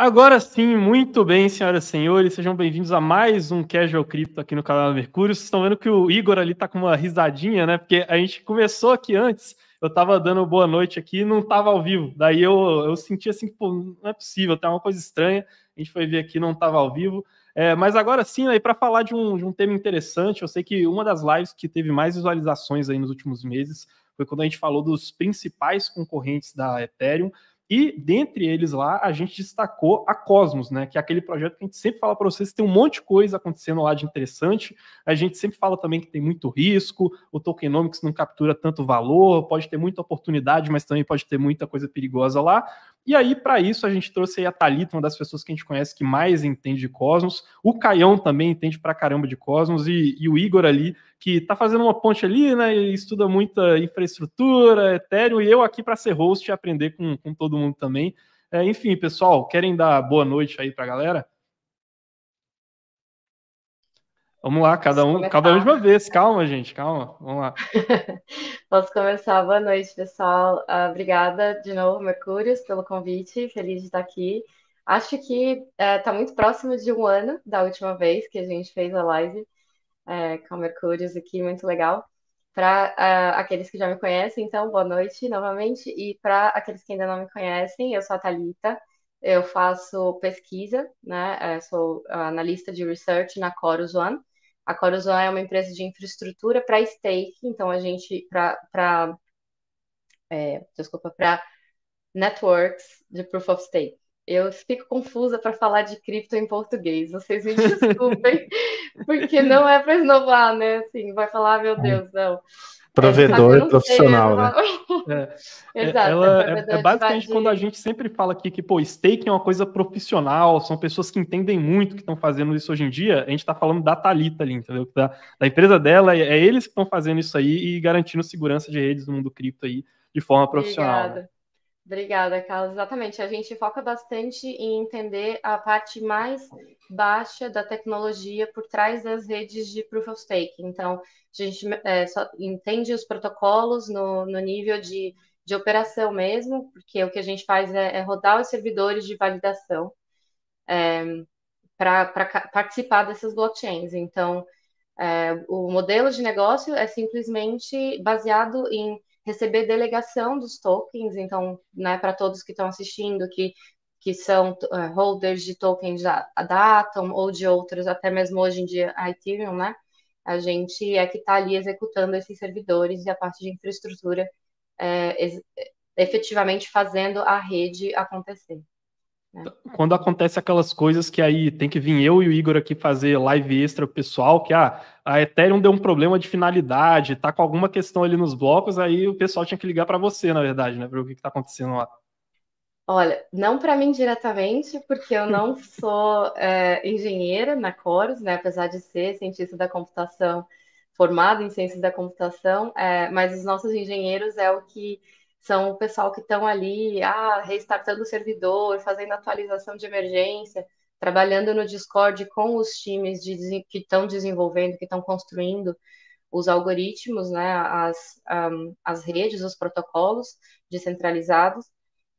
Agora sim, muito bem, senhoras e senhores, sejam bem-vindos a mais um Casual Crypto aqui no canal da Mercúrio. Vocês estão vendo que o Igor ali tá com uma risadinha, né? Porque a gente começou aqui antes, eu tava dando boa noite aqui e não tava ao vivo. Daí eu senti assim, pô, não é possível, tá uma coisa estranha. A gente foi ver aqui, não tava ao vivo. Mas agora sim, aí para falar de um tema interessante, eu sei que uma das lives que teve mais visualizações aí nos últimos meses foi quando a gente falou dos principais concorrentes da Ethereum. E dentre eles lá, a gente destacou a Cosmos, né? Que é aquele projeto que a gente sempre fala para vocês que tem um monte de coisa acontecendo lá de interessante. A gente sempre fala também que tem muito risco, o tokenomics não captura tanto valor, pode ter muita oportunidade, mas também pode ter muita coisa perigosa lá. E aí, para isso, a gente trouxe aí a Thalita, uma das pessoas que a gente conhece que mais entende de Cosmos. O Caião também entende pra caramba de Cosmos. E o Igor ali, que tá fazendo uma ponte ali, né? E estuda muita infraestrutura, Ethereum. E eu aqui para ser host e aprender com todo mundo também. Enfim, pessoal, querem dar boa noite aí pra galera? Vamos lá, cada um de uma vez. Calma, gente, calma. Vamos lá. Posso começar? Boa noite, pessoal. Obrigada de novo, Mercúrios, pelo convite. Feliz de estar aqui. Acho que está muito próximo de um ano da última vez que a gente fez a live com o Mercúrios aqui, muito legal. Para aqueles que já me conhecem, então, boa noite novamente. E para aqueles que ainda não me conhecem, eu sou a Thalita, eu faço pesquisa, né? Sou analista de research na Chorus One. A Chorus One é uma empresa de infraestrutura para stake, então a gente, para networks de Proof of Stake. Eu fico confusa para falar de cripto em português, vocês me desculpem, porque não é para inovar, né? Assim, vai falar, meu Deus, não. Eu Provedor não sei. profissional, né? Exato, É provedor basicamente quando a gente sempre fala aqui que, pô, staking é uma coisa profissional, são pessoas que entendem muito que estão fazendo isso hoje em dia, a gente está falando da Thalita ali, entendeu? Da empresa dela, é eles que estão fazendo isso aí e garantindo segurança de redes no mundo cripto aí de forma profissional, né? Obrigada, Carlos. Exatamente. A gente foca bastante em entender a parte mais baixa da tecnologia por trás das redes de Proof of Stake. Então, a gente só entende os protocolos no nível de operação mesmo, porque o que a gente faz é rodar os servidores de validação para participar dessas blockchains. Então, o modelo de negócio é simplesmente baseado em receber delegação dos tokens, então, né, para todos que estão assistindo, que são holders de tokens da Atom ou de outros, até mesmo hoje em dia a Ethereum, né? A gente é que está ali executando esses servidores e a parte de infraestrutura efetivamente fazendo a rede acontecer. Quando acontece aquelas coisas que aí tem que vir eu e o Igor aqui fazer live extra pro pessoal, que a Ethereum deu um problema de finalidade, tá com alguma questão ali nos blocos, aí o pessoal tinha que ligar para você, na verdade, né, para ver o que tá acontecendo lá. Olha, não para mim diretamente, porque eu não sou engenheira na Chorus, né? Apesar de ser cientista da computação, formada em ciências da computação, mas os nossos engenheiros é o que são o pessoal que estão ali, restartando o servidor, fazendo atualização de emergência, trabalhando no Discord com os times que estão desenvolvendo, que estão construindo os algoritmos, né? As redes, os protocolos descentralizados.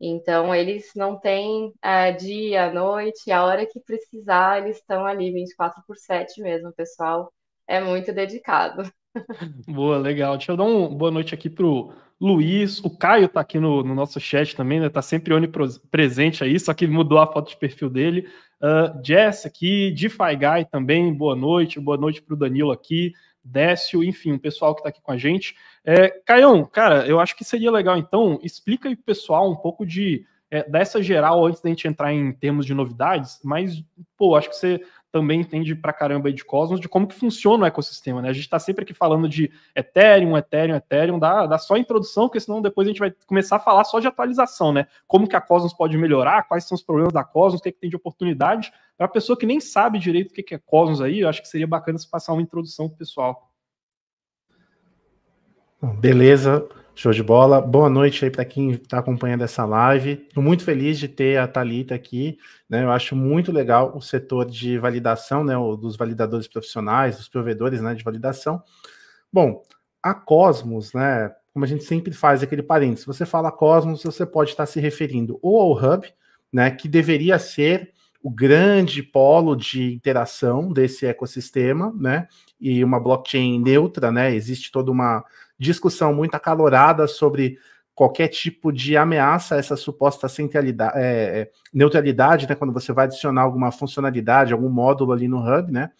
Então, eles não têm dia, noite, a hora que precisar, eles estão ali 24/7 mesmo, o pessoal é muito dedicado. Boa, legal. Deixa eu dar uma boa noite aqui pro Luiz. O Caio tá aqui no nosso chat também, né? Tá sempre onipresente aí, só que mudou a foto de perfil dele. Jess aqui, DeFi Guy também, boa noite. Boa noite pro Danilo aqui, Décio, enfim, o pessoal que tá aqui com a gente. Caião, cara, eu acho que seria legal, então, explica aí pro pessoal um pouco dessa geral antes da gente entrar em termos de novidades, mas, pô, acho que você também entende pra caramba aí de Cosmos, de como que funciona o ecossistema, né? A gente tá sempre aqui falando de Ethereum, dá só a introdução, porque senão depois a gente vai começar a falar só de atualização, né? Como que a Cosmos pode melhorar, quais são os problemas da Cosmos, o que tem de oportunidade. Para a pessoa que nem sabe direito o que é Cosmos aí, eu acho que seria bacana se passar uma introdução pro pessoal. Beleza, show de bola. Boa noite aí para quem está acompanhando essa live. Estou muito feliz de ter a Thalita aqui, né? Eu acho muito legal o setor de validação, né? Dos validadores profissionais, dos provedores, né? De validação. Bom, a Cosmos, né? Como a gente sempre faz aquele parênteses, se você fala Cosmos, você pode estar se referindo ou ao Hub, né, que deveria ser o grande polo de interação desse ecossistema, né, e uma blockchain neutra, né, existe toda uma discussão muito acalorada sobre qualquer tipo de ameaça a essa suposta centralidade, neutralidade, né, quando você vai adicionar alguma funcionalidade, algum módulo ali no hub, né,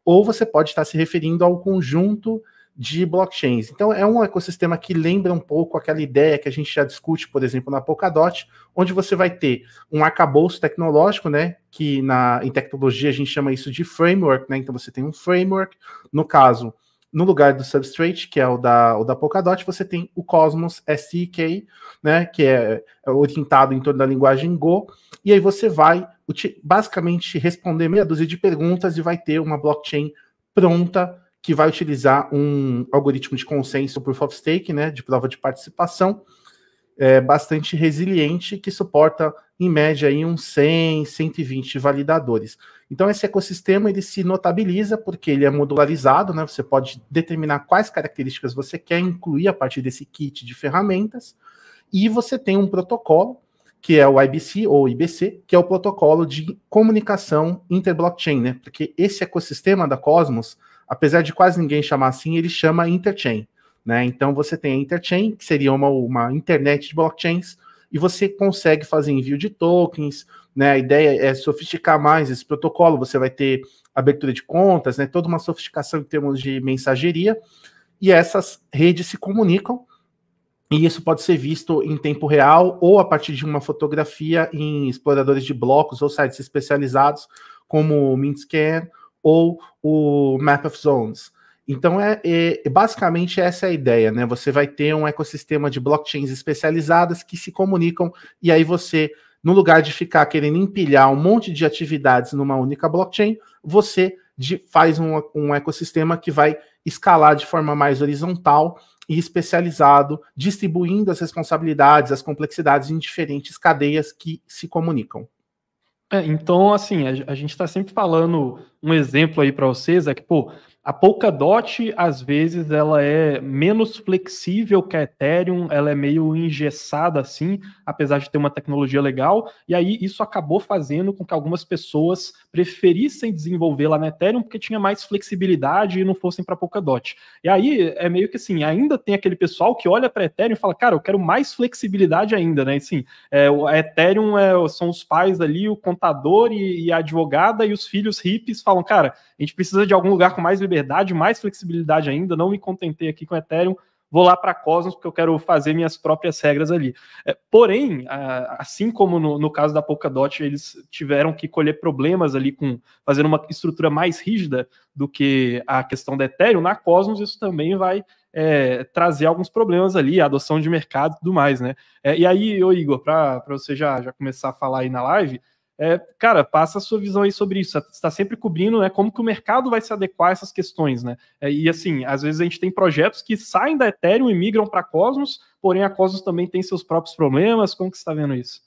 ou você pode estar se referindo ao conjunto de blockchains. Então, é um ecossistema que lembra um pouco aquela ideia que a gente já discute, por exemplo, na Polkadot, onde você vai ter um arcabouço tecnológico, né, que em tecnologia a gente chama isso de framework, né, então você tem um framework, no caso, no lugar do Substrate, que é o da Polkadot, você tem o Cosmos SDK, né, que é orientado em torno da linguagem Go, e aí você vai basicamente responder meia dúzia de perguntas e vai ter uma blockchain pronta que vai utilizar um algoritmo de consenso Proof of Stake, né, de prova de participação, bastante resiliente, que suporta, em média, aí, uns 100, 120 validadores. Então, esse ecossistema ele se notabiliza porque ele é modularizado, né, você pode determinar quais características você quer incluir a partir desse kit de ferramentas, e você tem um protocolo, que é o IBC, ou IBC, que é o protocolo de comunicação interblockchain, né, porque esse ecossistema da Cosmos, apesar de quase ninguém chamar assim, ele chama interchain, né? Então você tem a interchain, que seria uma internet de blockchains, e você consegue fazer envio de tokens, né? A ideia é sofisticar mais esse protocolo, você vai ter abertura de contas, né? Toda uma sofisticação em termos de mensageria, e essas redes se comunicam, e isso pode ser visto em tempo real ou a partir de uma fotografia em exploradores de blocos ou sites especializados, como o Mintscan ou o Map of Zones. Então, basicamente essa é a ideia, né? Você vai ter um ecossistema de blockchains especializadas que se comunicam, e aí você, no lugar de ficar querendo empilhar um monte de atividades numa única blockchain, você faz um ecossistema que vai escalar de forma mais horizontal e especializado, distribuindo as responsabilidades, as complexidades em diferentes cadeias que se comunicam. Então, assim, a gente está sempre falando um exemplo aí para vocês, é que, pô, a Polkadot, às vezes, ela é menos flexível que a Ethereum, ela é meio engessada, assim, apesar de ter uma tecnologia legal, e aí isso acabou fazendo com que algumas pessoas preferissem desenvolver lá na Ethereum porque tinha mais flexibilidade e não fossem para Polkadot. E aí, é meio que assim, ainda tem aquele pessoal que olha para a Ethereum e fala, cara, eu quero mais flexibilidade ainda, né? Assim, a Ethereum são os pais ali, o contador e a advogada, e os filhos hippies falam, cara, a gente precisa de algum lugar com mais liberdade, mais flexibilidade ainda, não me contentei aqui com Ethereum, vou lá para Cosmos porque eu quero fazer minhas próprias regras ali. Porém, assim como no caso da Polkadot, eles tiveram que colher problemas ali com fazer uma estrutura mais rígida do que a questão da Ethereum, na Cosmos isso também vai trazer alguns problemas ali, a adoção de mercado e tudo mais, né? E aí, Igor, para você já começar a falar aí na live, cara, passa a sua visão aí sobre isso. Você está sempre cobrindo, né, como que o mercado vai se adequar a essas questões, né? E assim, às vezes a gente tem projetos que saem da Ethereum e migram para Cosmos, porém a Cosmos também tem seus próprios problemas. Como que você está vendo isso?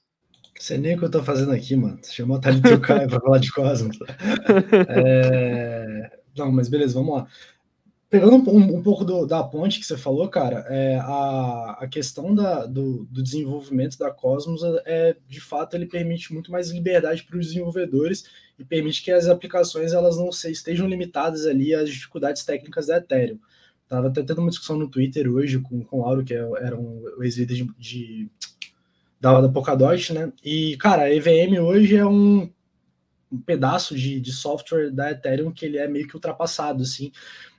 Sei nem o que eu tô fazendo aqui, mano. Você chamou a Thalita e o Caio para falar de Cosmos. Não, mas beleza, vamos lá. Pegando um pouco da ponte que você falou, cara, a questão do desenvolvimento da Cosmos de fato, ele permite muito mais liberdade para os desenvolvedores e permite que as aplicações elas não estejam limitadas ali às dificuldades técnicas da Ethereum. Tava até tendo uma discussão no Twitter hoje com o Lauro, que era um ex-líder da Polkadot, né? E, cara, a EVM hoje é um pedaço de software da Ethereum que ele é meio que ultrapassado, assim,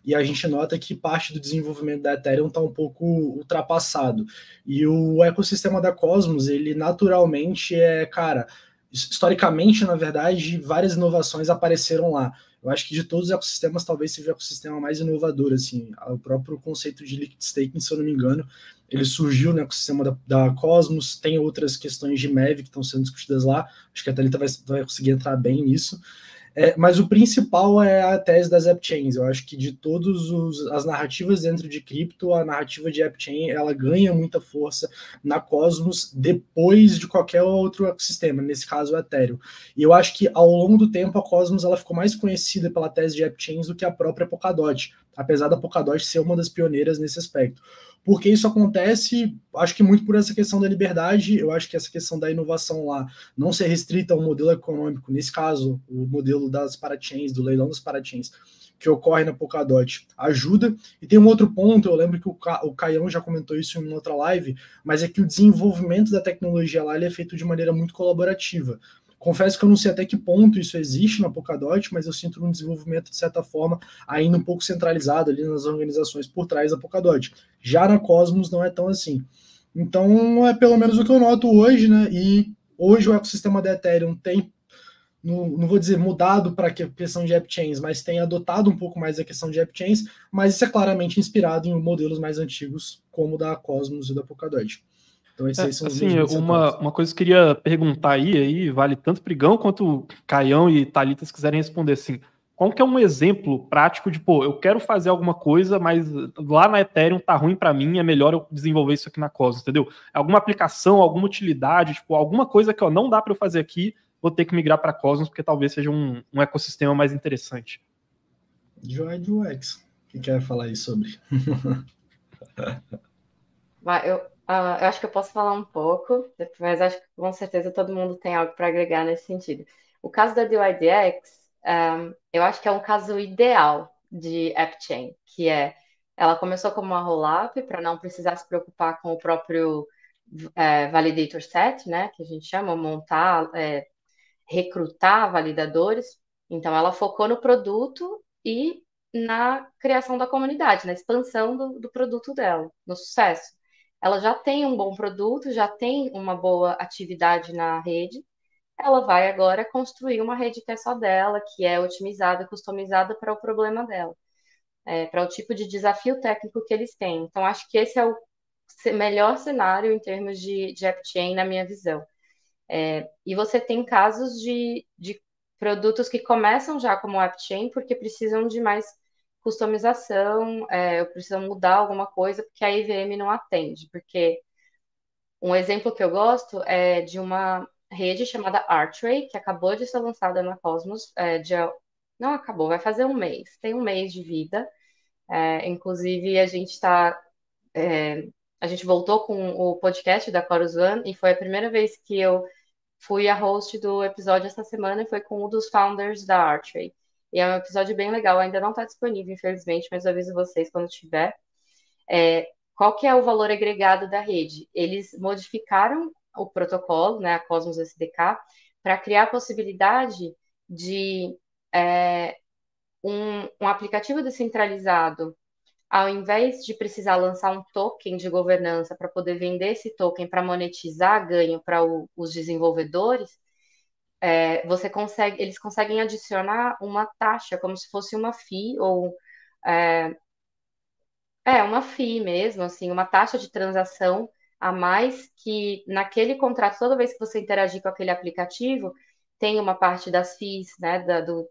e a gente nota que parte do desenvolvimento da Ethereum está um pouco ultrapassado. E o ecossistema da Cosmos, ele naturalmente cara, historicamente, na verdade, várias inovações apareceram lá. Eu acho que de todos os ecossistemas, talvez seja o ecossistema mais inovador, assim, o próprio conceito de liquid staking, se eu não me engano, ele surgiu no ecossistema da Cosmos, tem outras questões de MEV que estão sendo discutidas lá, acho que a Thalita vai conseguir entrar bem nisso, mas o principal é a tese das AppChains. Eu acho que de todas as narrativas dentro de cripto, a narrativa de AppChain, ela ganha muita força na Cosmos depois de qualquer outro ecossistema, nesse caso o Ethereum. E eu acho que ao longo do tempo a Cosmos ela ficou mais conhecida pela tese de AppChains do que a própria Polkadot. apesar da Polkadot ser uma das pioneiras nesse aspecto. Porque isso acontece, acho que muito por essa questão da liberdade, eu acho que essa questão da inovação lá não ser restrita ao modelo econômico, nesse caso, o modelo das parachains, do leilão das parachains, que ocorre na Polkadot, ajuda. E tem um outro ponto, eu lembro que o Caião já comentou isso em uma outra live, mas é que o desenvolvimento da tecnologia lá ele é feito de maneira muito colaborativa. Confesso que eu não sei até que ponto isso existe na Polkadot, mas eu sinto um desenvolvimento, de certa forma, ainda um pouco centralizado ali nas organizações por trás da Polkadot. Já na Cosmos não é tão assim. Então, é pelo menos o que eu noto hoje, né? E hoje o ecossistema da Ethereum tem, não vou dizer mudado para a questão de AppChains, mas tem adotado um pouco mais a questão de AppChains, mas isso é claramente inspirado em modelos mais antigos, como o da Cosmos e da Polkadot. Então, esses são assim, uma coisa que eu queria perguntar aí, vale tanto Prigão quanto Caião e Thalita, se quiserem responder assim. Qual que é um exemplo prático de, pô, eu quero fazer alguma coisa, mas lá na Ethereum tá ruim para mim, é melhor eu desenvolver isso aqui na Cosmos, entendeu? Alguma aplicação, alguma utilidade, tipo, alguma coisa que não dá para eu fazer aqui, vou ter que migrar para Cosmos, porque talvez seja um ecossistema mais interessante. Joy de UX, o que quer falar aí sobre? Eu acho que eu posso falar um pouco, mas acho que com certeza todo mundo tem algo para agregar nesse sentido. O caso da DYDX, eu acho que é um caso ideal de AppChain, que ela começou como uma rollup para não precisar se preocupar com o próprio validator set, né, que a gente chama, montar, recrutar validadores. Então, ela focou no produto e na criação da comunidade, na expansão do produto dela, no sucesso. Ela já tem um bom produto, já tem uma boa atividade na rede, ela vai agora construir uma rede que é só dela, que é otimizada, customizada para o problema dela, para o tipo de desafio técnico que eles têm. Então, acho que esse é o melhor cenário em termos de AppChain, na minha visão. E você tem casos de produtos que começam já como AppChain porque precisam de mais customização, ou precisam mudar alguma coisa porque a EVM não atende. Porque um exemplo que eu gosto é de uma rede chamada Archway, que acabou de ser lançada na Cosmos, não acabou, vai fazer um mês, tem um mês de vida. Inclusive, a gente voltou com o podcast da Chorus One e foi a primeira vez que eu fui a host do episódio essa semana e foi com um dos founders da Archway. E é um episódio bem legal, ainda não está disponível, infelizmente, mas eu aviso vocês quando tiver. Qual que é o valor agregado da rede? Eles modificaram o protocolo, né, a Cosmos SDK, para criar a possibilidade de um aplicativo descentralizado, ao invés de precisar lançar um token de governança para poder vender esse token para monetizar ganho para os desenvolvedores, eles conseguem adicionar uma taxa, como se fosse uma fee, ou uma fee mesmo, assim, uma taxa de transação a mais que naquele contrato, toda vez que você interagir com aquele aplicativo, tem uma parte das fees, né,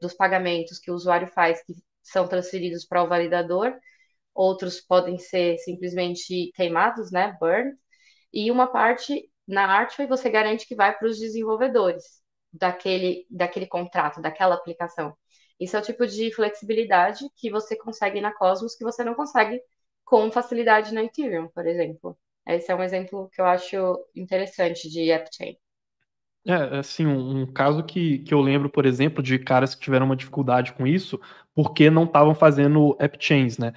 dos pagamentos que o usuário faz que são transferidos para o validador, outros podem ser simplesmente queimados, né, burn, e uma parte na Archway você garante que vai para os desenvolvedores daquele contrato, daquela aplicação. Isso é o tipo de flexibilidade que você consegue na Cosmos que você não consegue com facilidade na Ethereum, por exemplo. Esse é um exemplo que eu acho interessante de AppChain. Assim, um caso que eu lembro, por exemplo, de caras que tiveram uma dificuldade com isso, porque não estavam fazendo AppChains, né?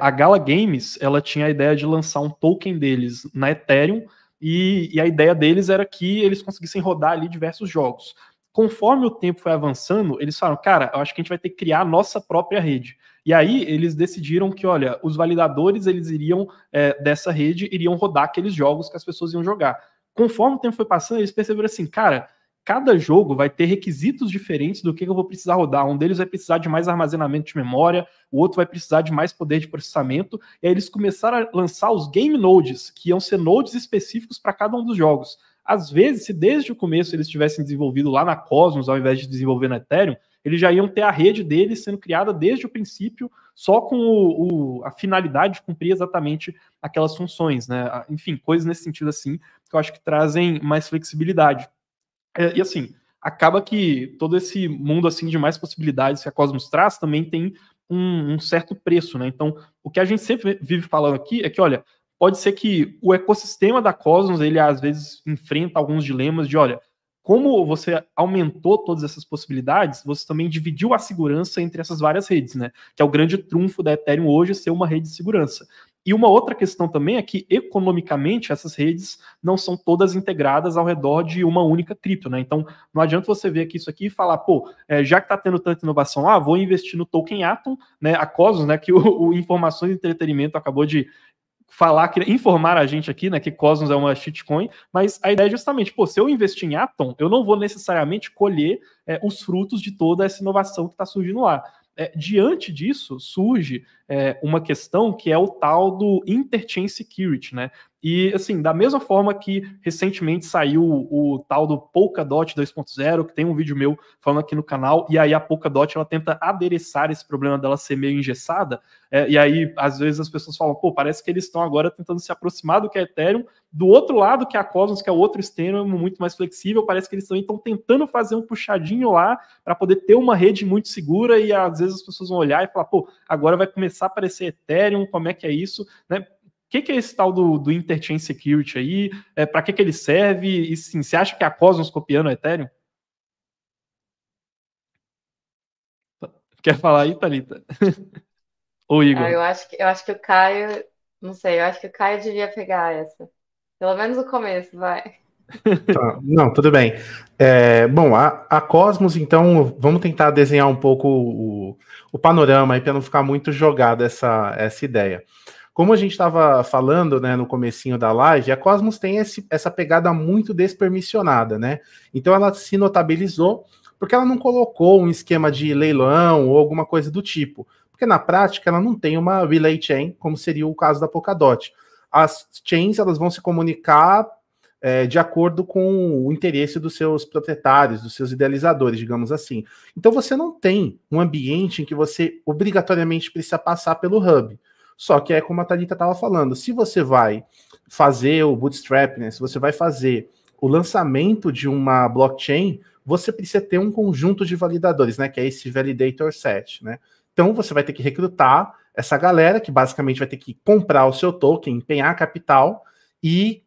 A Gala Games, ela tinha a ideia de lançar um token deles na Ethereum, e a ideia deles era que eles conseguissem rodar ali diversos jogos. Conforme o tempo foi avançando, eles falaram, cara, eu acho que a gente vai ter que criar a nossa própria rede. E aí eles decidiram que, olha, os validadores, eles iriam, dessa rede, iriam rodar aqueles jogos que as pessoas iam jogar. Conforme o tempo foi passando, eles perceberam assim, cara, cada jogo vai ter requisitos diferentes do que eu vou precisar rodar. Um deles vai precisar de mais armazenamento de memória, o outro vai precisar de mais poder de processamento. E aí eles começaram a lançar os game nodes, que iam ser nodes específicos para cada um dos jogos. Às vezes, se desde o começo eles tivessem desenvolvido lá na Cosmos, ao invés de desenvolver na Ethereum, eles já iam ter a rede deles sendo criada desde o princípio, só com a finalidade de cumprir exatamente aquelas funções, né? Enfim, coisas nesse sentido assim, que eu acho que trazem mais flexibilidade. E assim, acaba que todo esse mundo assim de mais possibilidades que a Cosmos traz também tem um certo preço, né? Então, o que a gente sempre vive falando aqui é que, olha, pode ser que o ecossistema da Cosmos, ele às vezes enfrenta alguns dilemas de, olha, como você aumentou todas essas possibilidades, você também dividiu a segurança entre essas várias redes, né? Que é o grande trunfo da Ethereum hoje, ser uma rede de segurança. E uma outra questão também é que, economicamente, essas redes não são todas integradas ao redor de uma única cripto, né? Então, não adianta você ver aqui isso aqui e falar, pô, já que está tendo tanta inovação lá, vou investir no token Atom, né? A Cosmos, né? Que o Informações e Entretenimento acabou de informar a gente aqui, né, que Cosmos é uma shitcoin, mas a ideia é justamente, pô, se eu investir em Atom, eu não vou necessariamente colher os frutos de toda essa inovação que está surgindo lá. Diante disso, surge uma questão que é o tal do Interchain Security, né? E, assim, da mesma forma que recentemente saiu o tal do Polkadot 2.0, que tem um vídeo meu falando aqui no canal, e aí a Polkadot, ela tenta adereçar esse problema dela ser meio engessada, e aí, às vezes, as pessoas falam, pô, parece que eles estão agora tentando se aproximar do que é Ethereum, do outro lado, que é a Cosmos, que é o outro Ethereum, muito mais flexível, parece que eles também estão tentando fazer um puxadinho lá para poder ter uma rede muito segura, e às vezes as pessoas vão olhar e falar, pô, agora vai começar a aparecer Ethereum, como é que é isso, né? O que é esse tal do Interchain Security aí? Para que ele serve? E sim, você acha que é a Cosmos copiando a Ethereum? Quer falar aí, Thalita? Ou Igor? Eu acho que o Caio, não sei, eu acho que o Caio devia pegar essa. Pelo menos o começo, vai. Tá, não, tudo bem. Bom, a Cosmos, então, vamos tentar desenhar um pouco o panorama aí para não ficar muito jogada essa ideia. Como a gente estava falando, né, no comecinho da live, a Cosmos tem essa pegada muito despermissionada, né? Então ela se notabilizou porque ela não colocou um esquema de leilão ou alguma coisa do tipo. Porque na prática ela não tem uma relay chain, como seria o caso da Polkadot. As chains, elas vão se comunicar de acordo com o interesse dos seus proprietários, dos seus idealizadores, digamos assim. Então você não tem um ambiente em que você obrigatoriamente precisa passar pelo hub. Só que é como a Thalita estava falando, se você vai fazer o bootstrap, né, se você vai fazer o lançamento de uma blockchain, você precisa ter um conjunto de validadores, né, que é esse validator set, né? Então você vai ter que recrutar essa galera que basicamente vai ter que comprar o seu token, empenhar capital e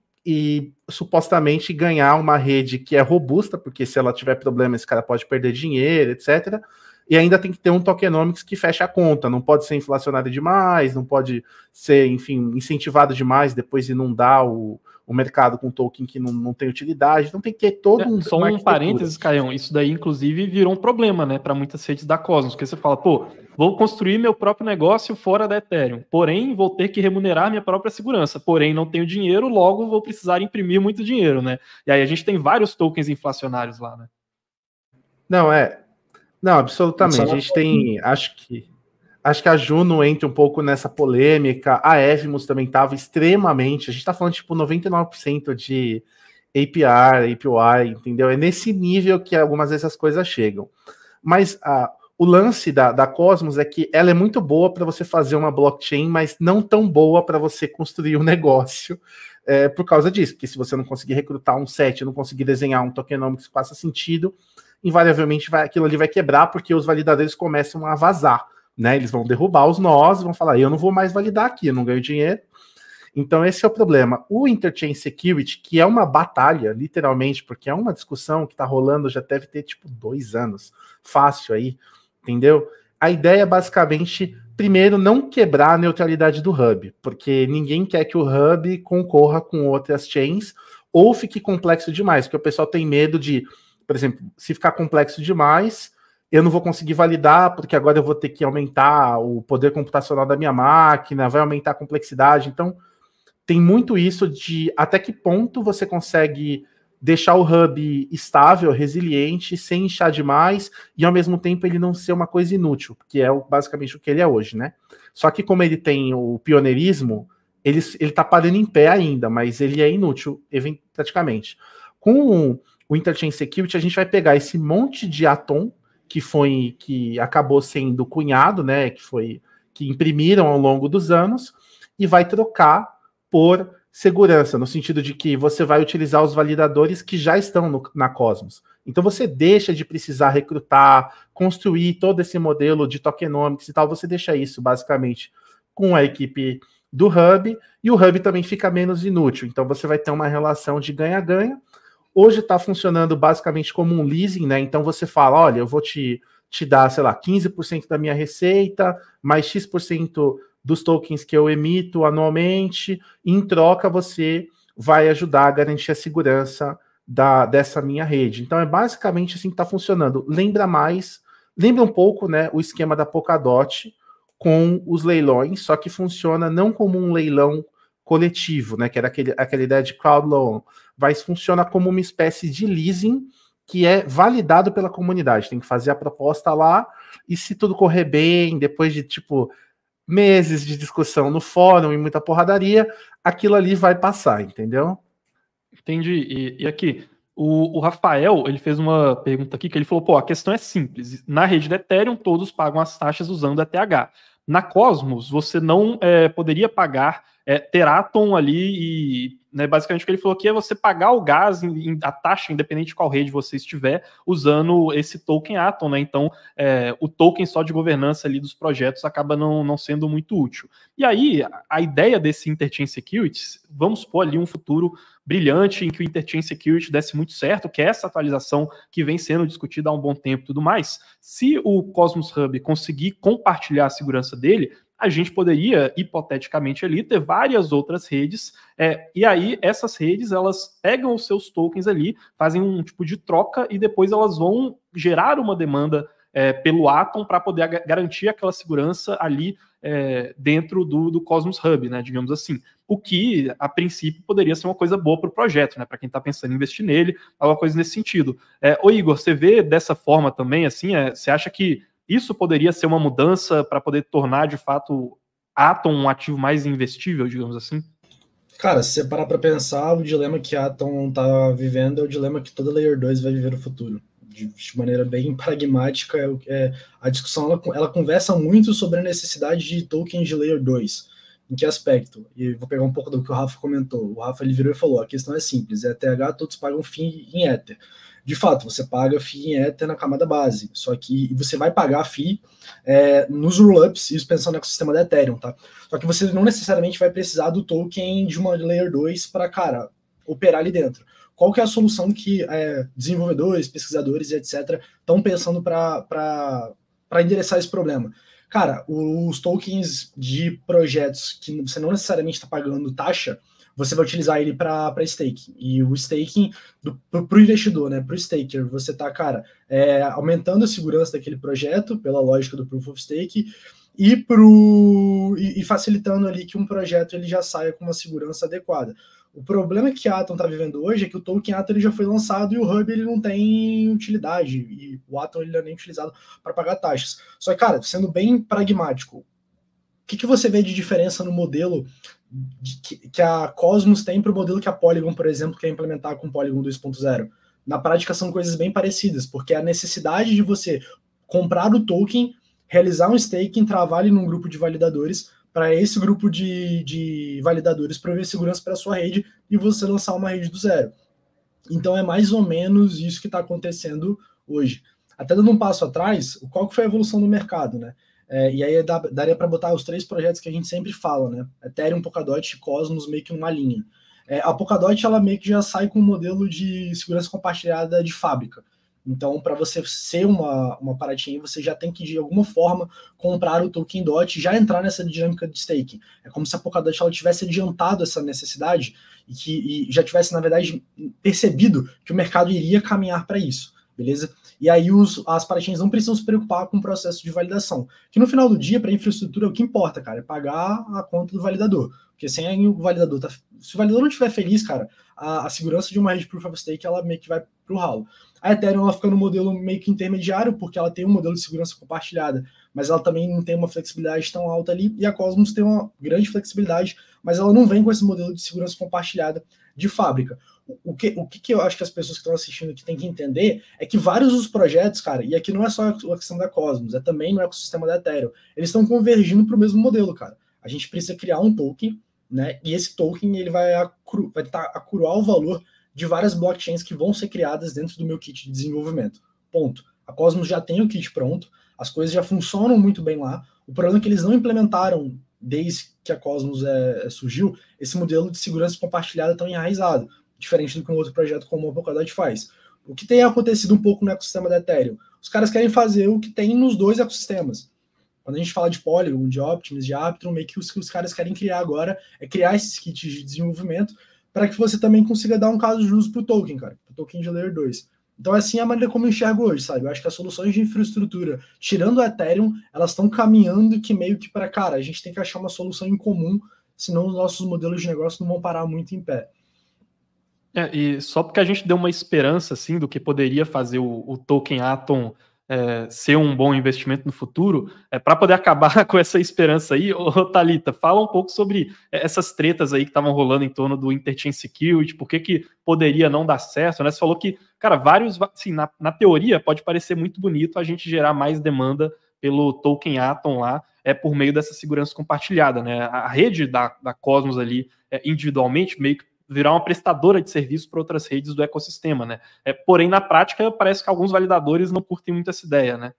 supostamente ganhar uma rede que é robusta, porque se ela tiver problema, esse cara pode perder dinheiro, etc. E ainda tem que ter um tokenomics que feche a conta, não pode ser inflacionário demais, não pode ser, enfim, incentivado demais, depois inundar o mercado com token que não tem utilidade, então tem que ter todo um... Só um parênteses, Caião, isso daí inclusive virou um problema, né, para muitas redes da Cosmos, porque você fala, pô, vou construir meu próprio negócio fora da Ethereum, porém vou ter que remunerar minha própria segurança, porém não tenho dinheiro, logo vou precisar imprimir muito dinheiro, né, e aí a gente tem vários tokens inflacionários lá, né. Não, absolutamente, a gente tem, acho que a Juno entra um pouco nessa polêmica, a Evmos também estava extremamente, a gente está falando tipo 99% de API, entendeu? É nesse nível que algumas vezes as coisas chegam. Mas o lance da Cosmos é que ela é muito boa para você fazer uma blockchain, mas não tão boa para você construir um negócio por causa disso, porque se você não conseguir recrutar um set, não conseguir desenhar um tokenomics que faça sentido, invariavelmente aquilo ali vai quebrar, porque os validadores começam a vazar. Né, eles vão derrubar os nós, vão falar, eu não vou mais validar aqui, eu não ganho dinheiro. Então esse é o problema. O Interchain Security, que é uma batalha, literalmente, porque é uma discussão que está rolando, já deve ter tipo 2 anos, fácil aí, entendeu? A ideia é basicamente, primeiro, não quebrar a neutralidade do hub, porque ninguém quer que o hub concorra com outras chains, ou fique complexo demais, porque o pessoal tem medo de, por exemplo, se ficar complexo demais, eu não vou conseguir validar, porque agora eu vou ter que aumentar o poder computacional da minha máquina, vai aumentar a complexidade. Então, tem muito isso de até que ponto você consegue deixar o hub estável, resiliente, sem inchar demais, e ao mesmo tempo ele não ser uma coisa inútil, que é basicamente o que ele é hoje, né? Só que como ele tem o pioneirismo, ele tá parando em pé ainda, mas ele é inútil, praticamente. Com o Interchain Security, a gente vai pegar esse monte de Atom, que acabou sendo cunhado, né, que imprimiram ao longo dos anos, e vai trocar por segurança, no sentido de que você vai utilizar os validadores que já estão na Cosmos. Então você deixa de precisar recrutar, construir todo esse modelo de tokenomics e tal, você deixa isso basicamente com a equipe do Hub, e o Hub também fica menos inútil. Então você vai ter uma relação de ganha-ganha. Hoje está funcionando basicamente como um leasing, né? Então você fala, olha, eu vou te dar, sei lá, 15% da minha receita, mais X% dos tokens que eu emito anualmente, e em troca você vai ajudar a garantir a segurança dessa minha rede. Então é basicamente assim que está funcionando. Lembra um pouco, né, o esquema da Polkadot com os leilões, só que funciona não como um leilão coletivo, né, que era aquela ideia de crowd loan, mas funciona como uma espécie de leasing que é validado pela comunidade. Tem que fazer a proposta lá, e se tudo correr bem, depois de, tipo, meses de discussão no fórum e muita porradaria, aquilo ali vai passar, entendeu? Entendi. E aqui, o Rafael, ele fez uma pergunta aqui que ele falou, pô, a questão é simples. Na rede do Ethereum, todos pagam as taxas usando ETH. Na Cosmos, você não poderia pagar Teraton ali e, né, basicamente o que ele falou aqui é você pagar o gas, a taxa, independente de qual rede você estiver, usando esse token Atom, né? Então, o token só de governança ali dos projetos acaba não sendo muito útil. E aí, a ideia desse Interchain Securities, vamos supor ali um futuro brilhante em que o Interchain Security desse muito certo, que é essa atualização que vem sendo discutida há um bom tempo e tudo mais. Se o Cosmos Hub conseguir compartilhar a segurança dele, a gente poderia, hipoteticamente ali, ter várias outras redes, e aí essas redes, elas pegam os seus tokens ali, fazem um tipo de troca, e depois elas vão gerar uma demanda pelo Atom para poder garantir aquela segurança ali dentro do Cosmos Hub, né, digamos assim. O que, a princípio, poderia ser uma coisa boa para o projeto, né, para quem está pensando em investir nele, alguma coisa nesse sentido. Ô Igor, você vê dessa forma também, assim, você acha que isso poderia ser uma mudança para poder tornar, de fato, Atom um ativo mais investível, digamos assim? Cara, se você parar para pensar, o dilema que a Atom está vivendo é o dilema que toda Layer 2 vai viver no futuro. De maneira bem pragmática, a discussão ela conversa muito sobre a necessidade de tokens de Layer 2. Em que aspecto? E vou pegar um pouco do que o Rafa comentou. O Rafa ele virou e falou, a questão é simples, ETH todos pagam FII em Ether. De fato, você paga FII em Ether na camada base, só que você vai pagar FII nos rollups, isso pensando no ecossistema da Ethereum, tá? Só que você não necessariamente vai precisar do token de uma Layer 2 para, cara, operar ali dentro. Qual que é a solução que desenvolvedores, pesquisadores e etc. estão pensando para endereçar esse problema? Cara, os tokens de projetos que você não necessariamente está pagando taxa, você vai utilizar ele para staking. E o staking, para o investidor, né, para o staker, você está, cara, aumentando a segurança daquele projeto, pela lógica do Proof of Stake, e facilitando ali que um projeto ele já saia com uma segurança adequada. O problema que a Atom está vivendo hoje é que o token Atom ele já foi lançado e o Hub ele não tem utilidade, e o Atom ele não é nem utilizado para pagar taxas. Só que, cara, sendo bem pragmático, o que você vê de diferença no modelo que a Cosmos tem para o modelo que a Polygon, por exemplo, quer implementar com o Polygon 2.0? Na prática são coisas bem parecidas, porque a necessidade de você comprar o token, realizar um staking, travar ali num grupo de validadores, para esse grupo de validadores prover segurança para a sua rede e você lançar uma rede do zero. Então é mais ou menos isso que está acontecendo hoje. Até dando um passo atrás, qual que foi a evolução do mercado, né? E aí daria para botar os 3 projetos que a gente sempre fala, né? Ethereum, Polkadot e Cosmos meio que numa linha. A Polkadot ela meio que já sai com um modelo de segurança compartilhada de fábrica. Então, para você ser uma paratinha, você já tem que, de alguma forma, comprar o token DOT e já entrar nessa dinâmica de staking. É como se a Polkadot ela tivesse adiantado essa necessidade e já tivesse, na verdade, percebido que o mercado iria caminhar para isso, beleza? E aí as paratinhas não precisam se preocupar com o processo de validação. Que no final do dia, para a infraestrutura, o que importa, cara, é pagar a conta do validador. Porque sem o validador, se o validador não estiver feliz, cara, a segurança de uma rede Proof of Stake, ela meio que vai pro ralo. A Ethereum, ela fica no modelo meio que intermediário, porque ela tem um modelo de segurança compartilhada, mas ela também não tem uma flexibilidade tão alta ali, e a Cosmos tem uma grande flexibilidade, mas ela não vem com esse modelo de segurança compartilhada de fábrica. O que eu acho que as pessoas que estão assistindo aqui têm que entender é que vários dos projetos, cara, e aqui não é só a questão da Cosmos, é também no ecossistema da Ethereum, eles estão convergindo para o mesmo modelo, cara. A gente precisa criar um token né? E esse token ele vai acruar o valor de várias blockchains que vão ser criadas dentro do meu kit de desenvolvimento. Ponto. A Cosmos já tem o kit pronto, as coisas já funcionam muito bem lá. O problema é que eles não implementaram, desde que a Cosmos surgiu, esse modelo de segurança compartilhada tão enraizado, diferente do que um outro projeto como o Polkadot faz. O que tem acontecido um pouco no ecossistema da Ethereum? Os caras querem fazer o que tem nos dois ecossistemas. Quando a gente fala de Polygon, de Optimus, de Arbitrum, meio que os caras querem criar agora é criar esses kits de desenvolvimento para que você também consiga dar um caso de uso para o token, cara, para o token de Layer 2. Então, assim é a maneira como eu enxergo hoje, sabe? Eu acho que as soluções de infraestrutura, tirando o Ethereum, elas estão caminhando que meio que para, cara, a gente tem que achar uma solução em comum, senão os nossos modelos de negócio não vão parar muito em pé. E só porque a gente deu uma esperança assim do que poderia fazer o token Atom ser um bom investimento no futuro, para poder acabar com essa esperança aí, Thalita, fala um pouco sobre essas tretas aí que estavam rolando em torno do Interchain Security, por que poderia não dar certo, né? Você falou que, cara, assim, na teoria pode parecer muito bonito a gente gerar mais demanda pelo token Atom lá, por meio dessa segurança compartilhada, né? A rede da Cosmos ali, individualmente, meio que virar uma prestadora de serviço para outras redes do ecossistema, né? Porém, na prática, parece que alguns validadores não curtem muito essa ideia, né?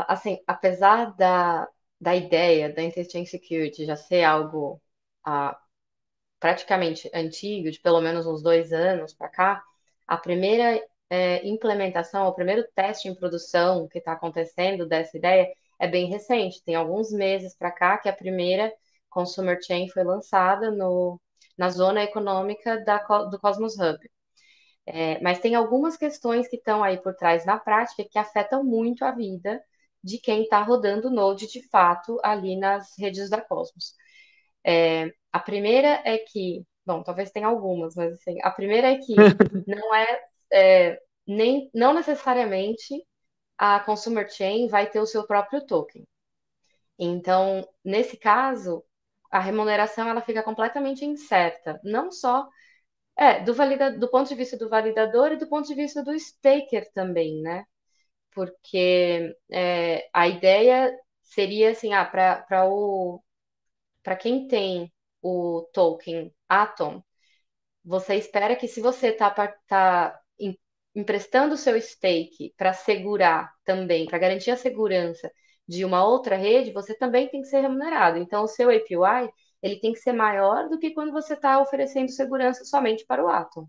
Assim, apesar da ideia da Interchain Security já ser algo praticamente antigo, de pelo menos uns 2 anos para cá, a primeira implementação, o primeiro teste em produção que está acontecendo dessa ideia é bem recente, tem alguns meses para cá que a primeira Consumer Chain foi lançada na zona econômica do Cosmos Hub. Mas tem algumas questões que estão aí por trás na prática que afetam muito a vida de quem está rodando o Node de fato ali nas redes da Cosmos. A primeira é que, bom, talvez tenha algumas, mas assim, a primeira é que não necessariamente a Consumer Chain vai ter o seu próprio token. Então, nesse caso, a remuneração ela fica completamente incerta, não só do ponto de vista do validador e do ponto de vista do staker também, né? Porque a ideia seria assim, para quem tem o token Atom, você espera que se você tá emprestando o seu stake para segurar também, para garantir a segurança de uma outra rede, você também tem que ser remunerado. Então, o seu APY ele tem que ser maior do que quando você está oferecendo segurança somente para o Atom.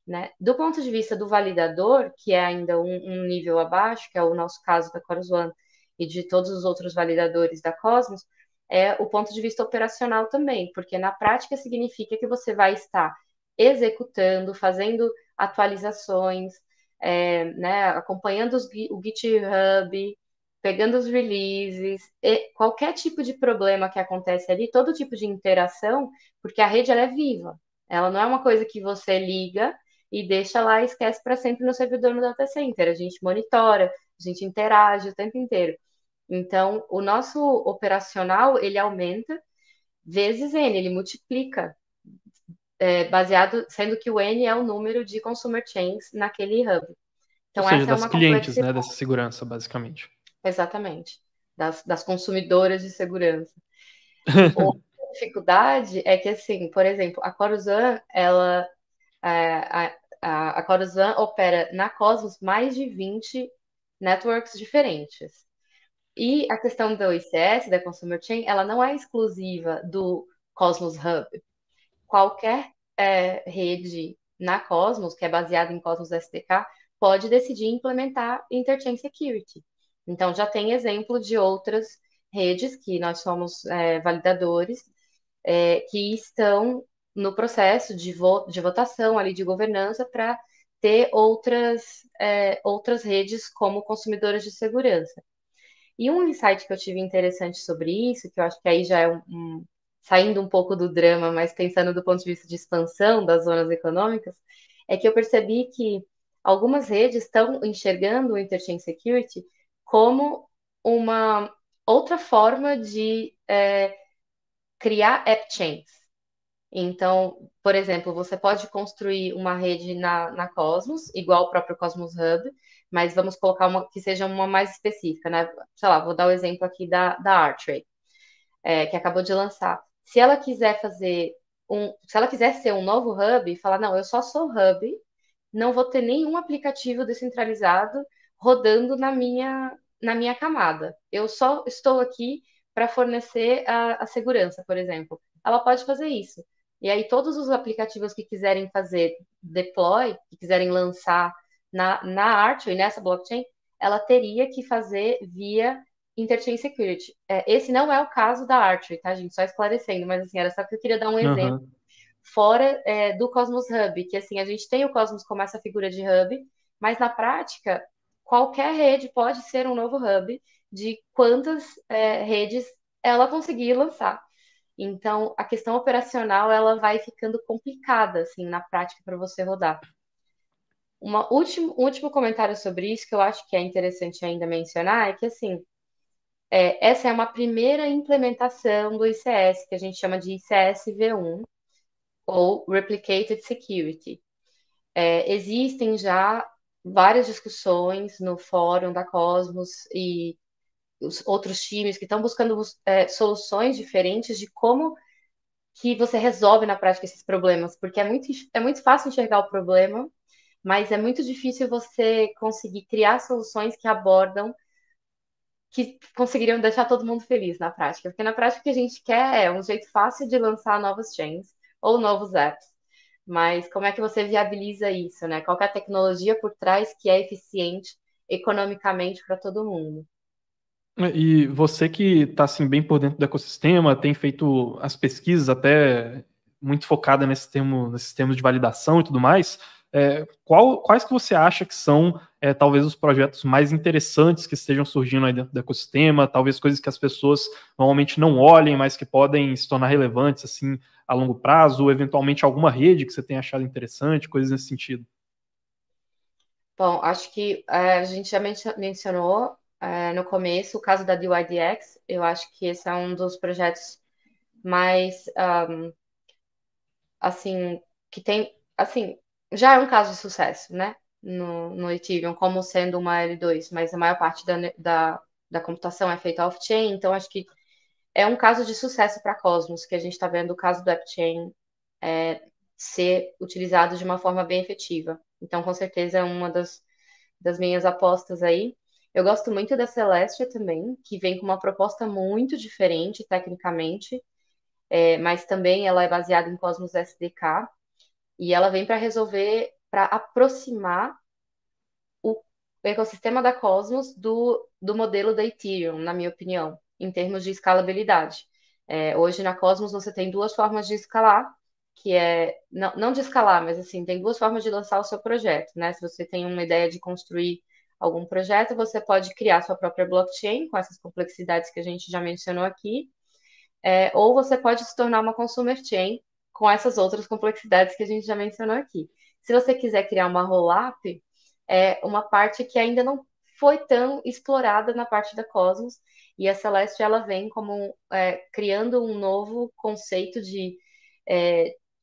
Né? Do ponto de vista do validador, que é ainda um nível abaixo, que é o nosso caso da Chorus One e de todos os outros validadores da Cosmos, é o ponto de vista operacional também, porque na prática significa que você vai estar executando, fazendo atualizações, né, acompanhando o GitHub, pegando os releases, qualquer tipo de problema que acontece ali, todo tipo de interação, porque a rede ela é viva. Ela não é uma coisa que você liga e deixa lá e esquece para sempre no servidor no data center. A gente monitora, a gente interage o tempo inteiro. Então, o nosso operacional, ele aumenta vezes N, ele multiplica, baseado, sendo que o N é o número de consumer chains naquele hub. Então, ou seja, das clientes, né, dessa segurança, basicamente. Exatamente, das consumidoras de segurança. Outra dificuldade é que, assim, por exemplo, a Chorus One, a Chorus One opera na Cosmos mais de 20 networks diferentes. E a questão do ICS, da Consumer Chain, ela não é exclusiva do Cosmos Hub. Qualquer rede na Cosmos, que é baseada em Cosmos SDK, pode decidir implementar Interchain Security. Então, já tem exemplo de outras redes que nós somos validadores, que estão no processo de votação ali de governança para ter outras redes como consumidoras de segurança. E um insight que eu tive interessante sobre isso, que eu acho que aí já é saindo um pouco do drama, mas pensando do ponto de vista de expansão das zonas econômicas, é que eu percebi que algumas redes estão enxergando o Interchain Security como uma outra forma de criar app chains. Então, por exemplo, você pode construir uma rede na Cosmos, igual o próprio Cosmos Hub, mas vamos colocar uma que seja uma mais específica, né? Sei lá, vou dar o exemplo aqui da Archway. que acabou de lançar. Se ela quiser se ela quiser ser um novo hub e falar, não, eu só sou hub, não vou ter nenhum aplicativo descentralizado rodando na minha camada. Eu só estou aqui para fornecer a segurança, por exemplo. Ela pode fazer isso. E aí, todos os aplicativos que quiserem fazer deploy, que quiserem lançar na Archway, nessa blockchain, ela teria que fazer via Interchain Security. Esse não é o caso da Archway, tá, gente? Só esclarecendo, mas assim, era só que eu queria dar um exemplo Aham. fora do Cosmos Hub, que assim, a gente tem o Cosmos como essa figura de hub, mas na prática, qualquer rede pode ser um novo hub de quantas redes ela conseguir lançar. Então, a questão operacional ela vai ficando complicada assim na prática para você rodar. Um último comentário sobre isso que eu acho que é interessante ainda mencionar é que assim, essa é uma primeira implementação do ICS, que a gente chama de ICS V1, ou Replicated Security. Existem já várias discussões no fórum da Cosmos e os outros times que estão buscando soluções diferentes de como que você resolve na prática esses problemas, porque é muito fácil enxergar o problema, mas é muito difícil você conseguir criar soluções que abordam, que conseguiriam deixar todo mundo feliz na prática. Porque na prática o que a gente quer é um jeito fácil de lançar novas chains ou novos apps. Mas como é que você viabiliza isso, né? Qual que é a tecnologia por trás que é eficiente economicamente para todo mundo? E você que está assim, bem por dentro do ecossistema, tem feito as pesquisas até muito focada nesses termos de validação e tudo mais, quais que você acha que são talvez os projetos mais interessantes que estejam surgindo aí dentro do ecossistema, talvez coisas que as pessoas normalmente não olhem, mas que podem se tornar relevantes assim a longo prazo, ou eventualmente alguma rede que você tenha achado interessante, coisas nesse sentido? Bom, acho que a gente já mencionou no começo o caso da DYDX. Eu acho que esse é um dos projetos mais, assim, que tem, assim, já é um caso de sucesso, né? No Ethereum, como sendo uma L2, mas a maior parte da computação é feita off-chain, então acho que é um caso de sucesso para Cosmos, que a gente está vendo o caso do AppChain ser utilizado de uma forma bem efetiva. Então, com certeza, é uma das minhas apostas aí. Eu gosto muito da Celestia também, que vem com uma proposta muito diferente tecnicamente, mas também ela é baseada em Cosmos SDK, e ela vem para resolver, para aproximar o ecossistema da Cosmos do modelo da Ethereum, na minha opinião, em termos de escalabilidade. Hoje na Cosmos você tem duas formas de escalar, que não de escalar, mas assim, tem duas formas de lançar o seu projeto, né? Se você tem uma ideia de construir algum projeto, você pode criar sua própria blockchain com essas complexidades que a gente já mencionou aqui, ou você pode se tornar uma consumer chain com essas outras complexidades que a gente já mencionou aqui. Se você quiser criar uma rollup, é uma parte que ainda não foi tão explorada na parte da Cosmos, e a Celeste ela vem como criando um novo conceito de,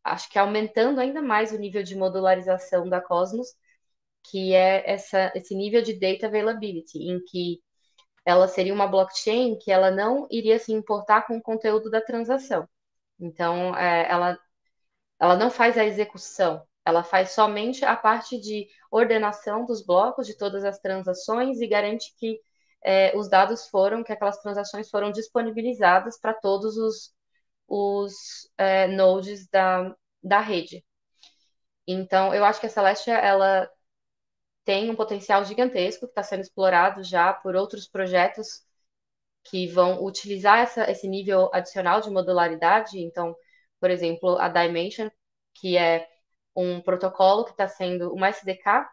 acho que aumentando ainda mais o nível de modularização da Cosmos, que é esse nível de data availability, em que ela seria uma blockchain que ela não iria se importar com o conteúdo da transação. Então, ela não faz a execução, ela faz somente a parte de ordenação dos blocos de todas as transações e garante que que aquelas transações foram disponibilizadas para todos os nodes da rede. Então, eu acho que a Celestia, ela tem um potencial gigantesco que está sendo explorado já por outros projetos que vão utilizar esse nível adicional de modularidade. Então, por exemplo, a Dimension, que é um protocolo que está sendo, uma SDK,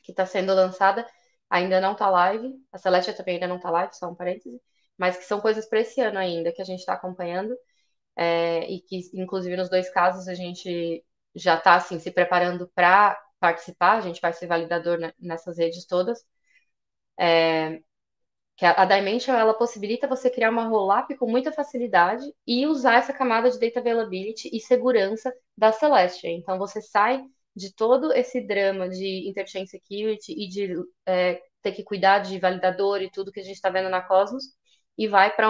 que está sendo lançada, ainda não está live. A Celestia também ainda não está live, só um parêntese. Mas que são coisas para esse ano ainda, que a gente está acompanhando. E que, inclusive, nos dois casos, a gente já está assim, se preparando para participar. A gente vai ser validador nessas redes todas. Que a Dimension, ela possibilita você criar uma rollup com muita facilidade e usar essa camada de data availability e segurança da Celestia. Então, você sai de todo esse drama de interchain security e de ter que cuidar de validador e tudo que a gente está vendo na Cosmos e vai para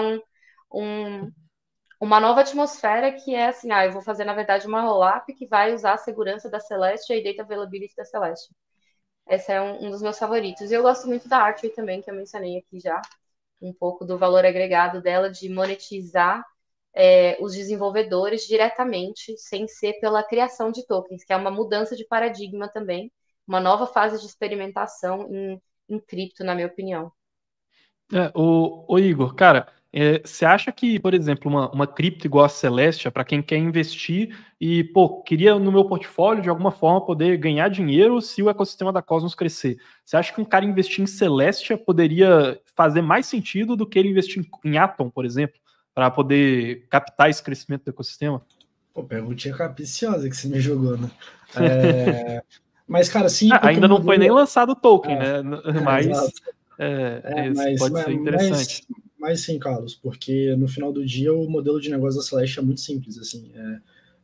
uma nova atmosfera que é assim, eu vou fazer, na verdade, uma roll-up que vai usar a segurança da Celestia e data availability da Celestia. Esse é um dos meus favoritos. E eu gosto muito da Archway também, que eu mencionei aqui já, um pouco do valor agregado dela de monetizar os desenvolvedores diretamente, sem ser pela criação de tokens, que é uma mudança de paradigma também, uma nova fase de experimentação em cripto, na minha opinião. O Igor, cara, você acha que, por exemplo, uma cripto igual a Celestia, para quem quer investir e, queria no meu portfólio, de alguma forma, poder ganhar dinheiro se o ecossistema da Cosmos crescer, você acha que um cara investir em Celestia poderia fazer mais sentido do que ele investir em Atom, por exemplo, para poder captar esse crescimento do ecossistema? Perguntinha capiciosa que você me jogou, né? Mas, cara, sim... ainda não foi nem lançado o token, né? Mas... pode ser interessante. Mas sim, Carlos, porque no final do dia o modelo de negócio da Celestia é muito simples, assim,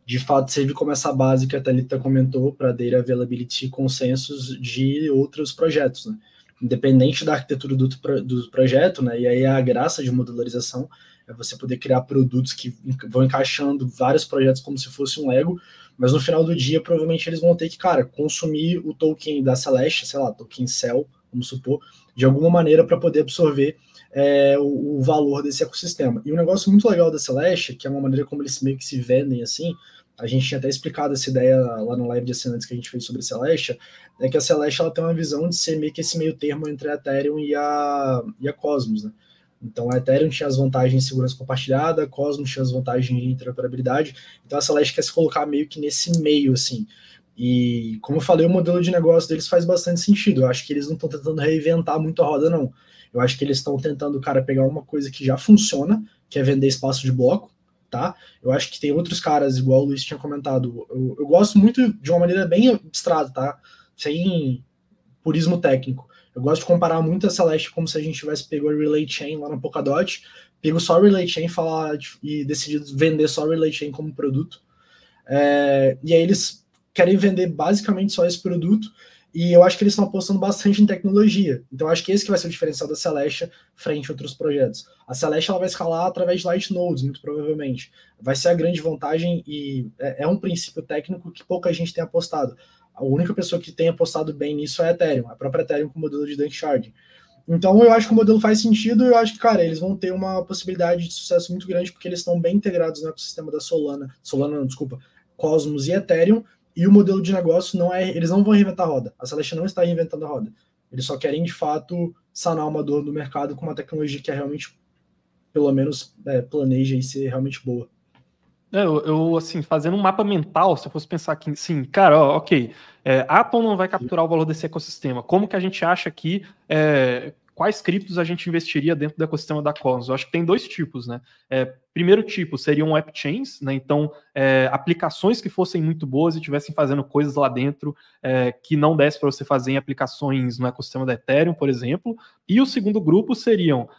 de fato serve como essa base que a Thalita comentou para data availability e consensos de outros projetos, né? Independente da arquitetura do projeto, né? E aí a graça de modularização é você poder criar produtos que vão encaixando vários projetos como se fosse um Lego, mas no final do dia provavelmente eles vão ter que, consumir o token da Celestia, sei lá, token Cell, vamos supor, de alguma maneira para poder absorver o valor desse ecossistema. E um negócio muito legal da Celestia, que é uma maneira como eles meio que se vendem assim, a gente tinha até explicado essa ideia lá no live de assinantes que a gente fez sobre a Celestia, é que a Celestia ela tem uma visão de ser meio que esse meio termo entre a Ethereum e a Cosmos, né? Então a Ethereum tinha as vantagens de segurança compartilhada, a Cosmos tinha as vantagens de interoperabilidade, então a Celestia quer se colocar meio que nesse meio, assim. E, como eu falei, o modelo de negócio deles faz bastante sentido. Eu acho que eles não estão tentando reinventar muito a roda, não. Eu acho que eles estão tentando, pegar uma coisa que já funciona, que é vender espaço de bloco, tá? Eu acho que tem outros caras, igual o Luiz tinha comentado. Eu gosto muito de uma maneira bem abstrata, tá? Sem purismo técnico. Eu gosto de comparar muito a Celestia como se a gente tivesse pego a Relay Chain lá na Polkadot, pego só a Relay Chain e decidido vender só a Relay Chain como produto. E aí eles querem vender basicamente só esse produto, e eu acho que eles estão apostando bastante em tecnologia. Então eu acho que esse que vai ser o diferencial da Celestia frente a outros projetos. A Celestia ela vai escalar através de Light Nodes, muito provavelmente. Vai ser a grande vantagem, e é um princípio técnico que pouca gente tem apostado. A única pessoa que tem apostado bem nisso é a Ethereum, a própria Ethereum com o modelo de Danksharding. Então eu acho que o modelo faz sentido, e eu acho que, eles vão ter uma possibilidade de sucesso muito grande, porque eles estão bem integrados no ecossistema da Cosmos e Ethereum, e o modelo de negócio eles não vão reinventar a roda. A Celestia não está reinventando a roda. Eles só querem, de fato, sanar uma dor do mercado com uma tecnologia que é realmente, pelo menos, planeja e ser realmente boa. Eu, assim, fazendo um mapa mental, se eu fosse pensar aqui, sim, cara, ok, Atom não vai capturar o valor desse ecossistema. Como que a gente acha que quais criptos a gente investiria dentro do ecossistema da Cosmos? Eu acho que tem dois tipos, né? Primeiro tipo seriam app chains, né? Então, aplicações que fossem muito boas e estivessem fazendo coisas lá dentro que não desse para você fazer em aplicações no ecossistema da Ethereum, por exemplo. E o segundo grupo seriam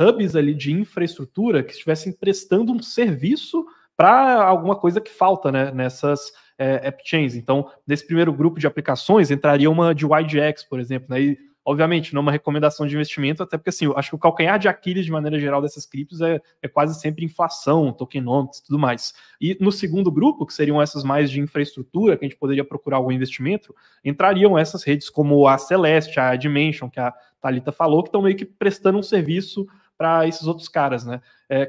hubs ali de infraestrutura que estivessem prestando um serviço para alguma coisa que falta, né, nessas app chains. Então, nesse primeiro grupo de aplicações, entraria uma de YGX, por exemplo, né? E, obviamente, não é uma recomendação de investimento, até porque, assim, eu acho que o calcanhar de Aquiles, de maneira geral, dessas criptos é quase sempre inflação, tokenomics e tudo mais. E no segundo grupo, que seriam essas mais de infraestrutura, que a gente poderia procurar algum investimento, entrariam essas redes como a Celeste, a Dimension, que a Thalita falou, que estão meio que prestando um serviço para esses outros caras, né?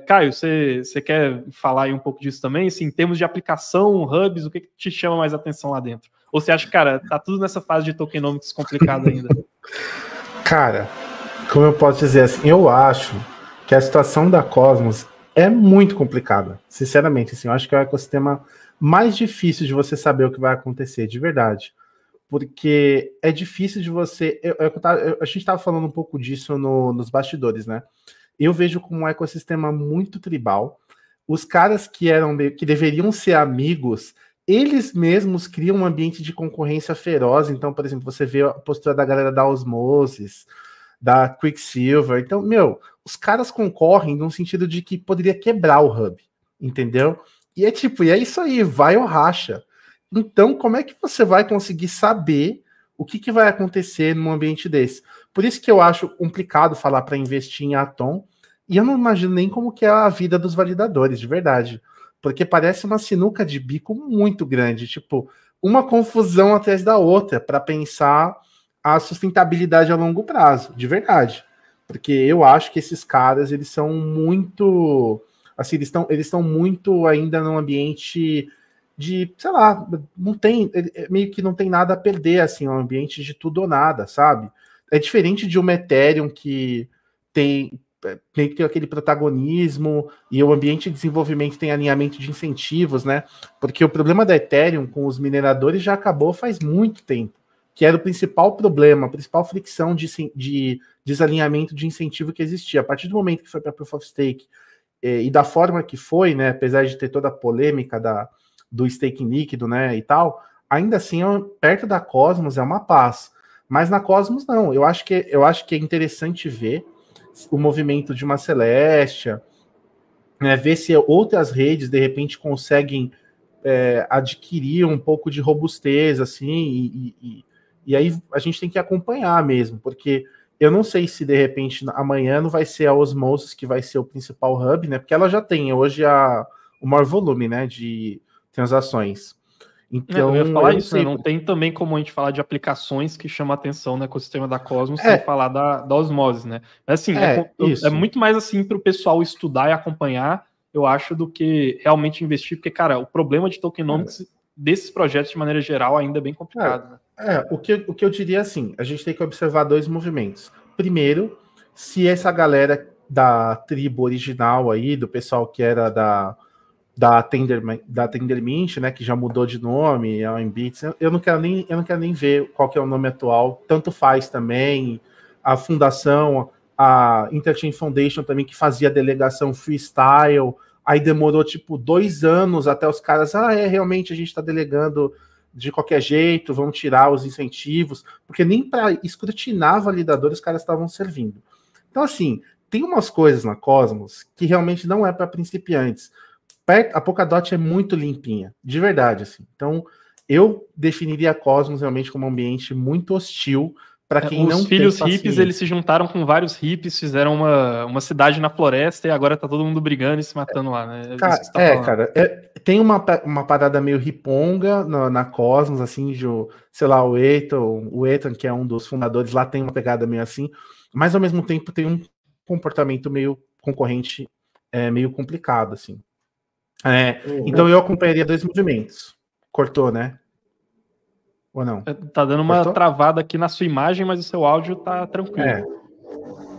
Caio, você quer falar aí um pouco disso também? Assim, em termos de aplicação, hubs, o que te chama mais atenção lá dentro? Ou você acha que, cara, tá tudo nessa fase de tokenomics complicada ainda? Cara, como eu posso dizer assim, eu acho que a situação da Cosmos é muito complicada, sinceramente, assim, eu acho que é o ecossistema mais difícil de você saber o que vai acontecer, de verdade, porque é difícil de você, a gente estava falando um pouco disso nos bastidores, né? Eu vejo como um ecossistema muito tribal, os caras que deveriam ser amigos, eles mesmos criam um ambiente de concorrência feroz. Então, por exemplo, você vê a postura da galera da Osmosis, da Quicksilver. Então, os caras concorrem no sentido de que poderia quebrar o hub, entendeu? E é isso aí, vai ou racha. Então, como é que você vai conseguir saber o que vai acontecer num ambiente desse? Por isso que eu acho complicado falar para investir em Atom. E eu não imagino nem como que é a vida dos validadores, de verdade. Porque parece uma sinuca de bico muito grande, tipo, uma confusão atrás da outra para pensar a sustentabilidade a longo prazo, de verdade. Porque eu acho que esses caras, eles são muito, assim, eles estão muito ainda num ambiente de, sei lá, não tem, meio que não tem nada a perder, assim, é um ambiente de tudo ou nada, sabe? É diferente de uma Ethereum que tem meio que tem aquele protagonismo e o ambiente de desenvolvimento tem alinhamento de incentivos, né? Porque o problema da Ethereum com os mineradores já acabou faz muito tempo, que era o principal problema, a principal fricção de desalinhamento de incentivo que existia. A partir do momento que foi para Proof of Stake e da forma que foi, né? Apesar de ter toda a polêmica do staking líquido, né? E tal, ainda assim, perto da Cosmos é uma paz. Mas na Cosmos não. Eu acho que é interessante ver o movimento de uma Celestia, né, ver se outras redes de repente conseguem adquirir um pouco de robustez, assim, e aí a gente tem que acompanhar mesmo, porque eu não sei se de repente amanhã não vai ser a Osmosis que vai ser o principal hub, né? Porque ela já tem hoje o maior volume, né, de transações. Então, eu ia falar não isso, sei, né? Não tem também como a gente falar de aplicações que chamam a atenção no ecossistema da Cosmos sem falar da Osmose, né? Mas, assim, é muito mais assim para o pessoal estudar e acompanhar, eu acho, do que realmente investir, porque, cara, o problema de tokenomics desses projetos, de maneira geral, ainda é bem complicado, né? O que eu diria assim, a gente tem que observar dois movimentos. Primeiro, se essa galera da tribo original aí, do pessoal que era da Tendermint, né, que já mudou de nome, é o Embits. Eu não quero nem ver qual que é o nome atual. Tanto faz também. A fundação, a Interchain Foundation também, que fazia delegação freestyle. Aí demorou tipo 2 anos até os caras, realmente a gente está delegando de qualquer jeito, vão tirar os incentivos, porque nem para escrutinar validadores os caras estavam servindo. Então, assim, tem umas coisas na Cosmos que realmente não é para principiantes. A Polkadot é muito limpinha, de verdade, assim. Então, eu definiria a Cosmos realmente como um ambiente muito hostil para quem não tem paciência. Os filhos hippies, eles se juntaram com vários hippies, fizeram uma cidade na floresta e agora tá todo mundo brigando e se matando lá, né? Tem uma parada meio riponga na Cosmos, assim, sei lá, o Ethan, que é um dos fundadores, lá tem uma pegada meio assim, mas ao mesmo tempo tem um comportamento meio concorrente, meio complicado, assim. Então eu acompanharia 2 movimentos. Cortou, né? Ou não? Tá dando uma travada aqui na sua imagem, mas o seu áudio tá tranquilo.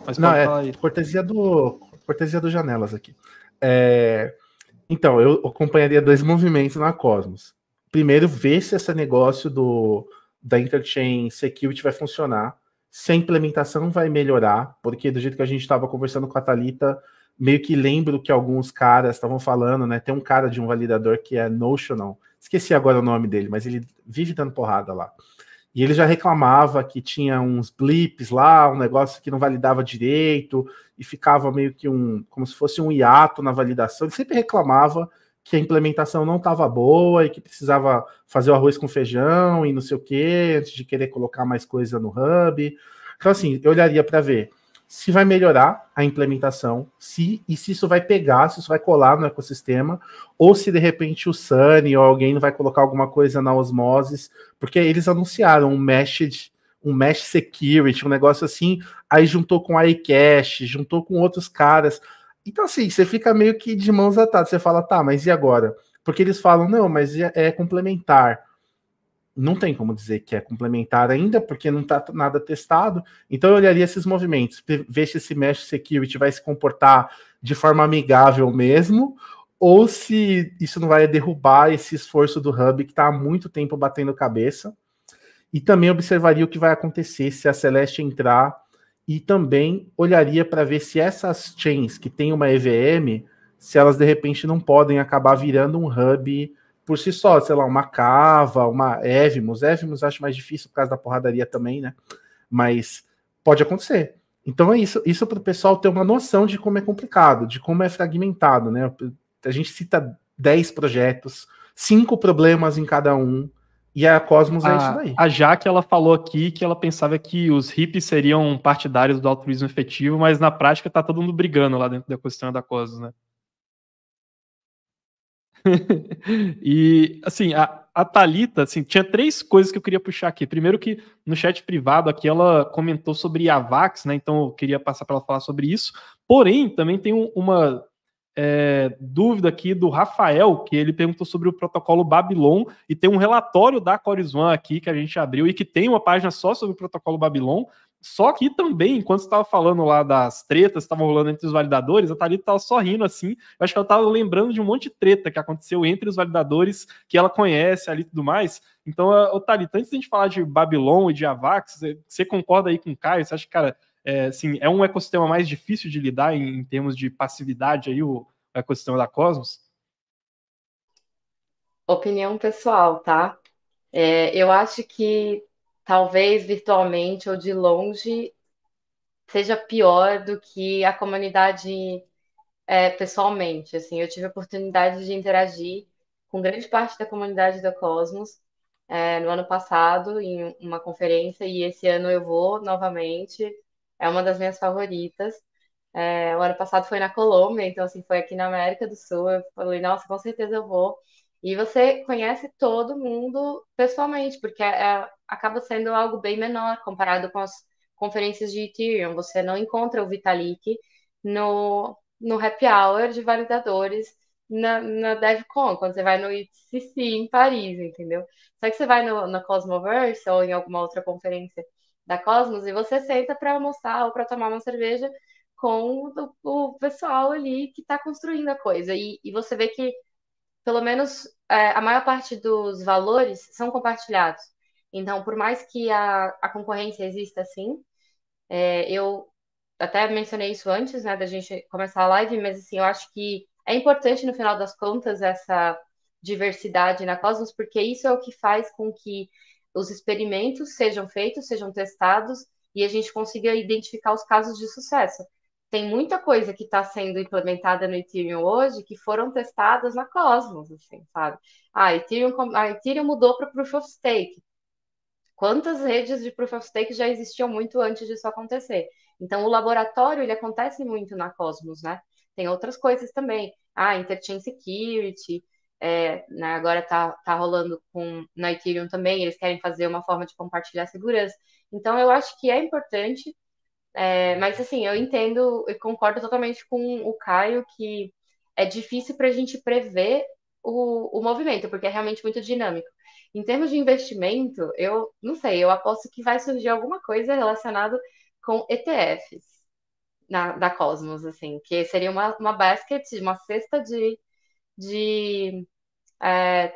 Mas não, cortesia do Janelas aqui. Então, eu acompanharia 2 movimentos na Cosmos. Primeiro, ver se esse negócio da Interchain Security vai funcionar, se a implementação vai melhorar, porque do jeito que a gente estava conversando com a Thalita, meio que lembro que alguns caras estavam falando, né? Tem um cara de um validador que é Notional, esqueci agora o nome dele, mas ele vive dando porrada lá. E ele já reclamava que tinha uns blips lá, um negócio que não validava direito, e ficava meio que como se fosse um hiato na validação. Ele sempre reclamava que a implementação não estava boa e que precisava fazer o arroz com feijão e não sei o quê, antes de querer colocar mais coisa no hub. Então, assim, eu olharia para ver se vai melhorar a implementação, se isso vai pegar, se isso vai colar no ecossistema, ou se de repente o Sunny ou alguém vai colocar alguma coisa na Osmosis, porque eles anunciaram um mesh security, um negócio assim, aí juntou com a iCash, juntou com outros caras. Então, assim, você fica meio que de mãos atadas, você fala, tá, mas e agora? Porque eles falam, não, mas é complementar. Não tem como dizer que é complementar ainda, porque não está nada testado. Então eu olharia esses movimentos, ver se esse Mesh Security vai se comportar de forma amigável mesmo, ou se isso não vai derrubar esse esforço do Hub que está há muito tempo batendo cabeça. E também observaria o que vai acontecer se a Celeste entrar, e também olharia para ver se essas chains que têm uma EVM, se elas de repente não podem acabar virando um Hub por si só, sei lá, uma Cava, uma Evmos. Evmos acho mais difícil por causa da porradaria também, né? Mas pode acontecer. Então é isso para o pessoal ter uma noção de como é complicado, de como é fragmentado, né? A gente cita 10 projetos, 5 problemas em cada um, E a Cosmos é isso daí. A Jaque, ela falou aqui que ela pensava que os hippies seriam partidários do altruísmo efetivo, mas na prática tá todo mundo brigando lá dentro da questão da Cosmos, né? E, assim, a Thalita, assim, tinha 3 coisas que eu queria puxar aqui. Primeiro que no chat privado aqui ela comentou sobre AVAX, né? Então eu queria passar para ela falar sobre isso. Porém, também tem uma dúvida aqui do Rafael, que ele perguntou sobre o protocolo Babylon, e tem um relatório da Chorus One aqui que a gente abriu e que tem uma página só sobre o protocolo Babylon. Só que também, enquanto você estava falando lá das tretas que estavam rolando entre os validadores, a Thalita estava só rindo assim. Eu acho que ela estava lembrando de um monte de treta que aconteceu entre os validadores que ela conhece ali e tudo mais. Então, Thalita, antes de a gente falar de Babylon e de Avax, você concorda aí com o Caio? Você acha que, cara, assim, é um ecossistema mais difícil de lidar em termos de passividade aí, o ecossistema da Cosmos? Opinião pessoal, tá? Eu acho que talvez virtualmente ou de longe seja pior do que a comunidade pessoalmente. Assim, eu tive a oportunidade de interagir com grande parte da comunidade da Cosmos no ano passado em uma conferência e esse ano eu vou novamente. É uma das minhas favoritas. O ano passado foi na Colômbia, então assim foi aqui na América do Sul. Eu falei, nossa, com certeza eu vou. E você conhece todo mundo pessoalmente, porque acaba sendo algo bem menor comparado com as conferências de Ethereum. Você não encontra o Vitalik no happy hour de validadores na DevCon, quando você vai no ICC em Paris, entendeu? Só que você vai na Cosmoverse ou em alguma outra conferência da Cosmos e você senta para almoçar ou para tomar uma cerveja com o pessoal ali que está construindo a coisa. E você vê que, pelo menos, a maior parte dos valores são compartilhados. Então, por mais que a concorrência exista assim, eu até mencionei isso antes, né, da gente começar a live, mas assim, eu acho que é importante, no final das contas, essa diversidade na Cosmos, porque isso é o que faz com que os experimentos sejam feitos, sejam testados e a gente consiga identificar os casos de sucesso. Tem muita coisa que está sendo implementada no Ethereum hoje que foram testadas na Cosmos, assim, sabe? A Ethereum mudou para Proof of Stake. Quantas redes de Proof of Stake já existiam muito antes disso acontecer? Então, o laboratório, ele acontece muito na Cosmos, né? Tem outras coisas também. Interchain Security, né, agora tá rolando na Ethereum também, eles querem fazer uma forma de compartilhar segurança. Então, eu acho que é importante, mas assim, eu entendo e concordo totalmente com o Caio que é difícil para a gente prever o movimento, porque é realmente muito dinâmico. Em termos de investimento, eu não sei, eu aposto que vai surgir alguma coisa relacionada com ETFs da Cosmos, assim, que seria uma basket, uma cesta de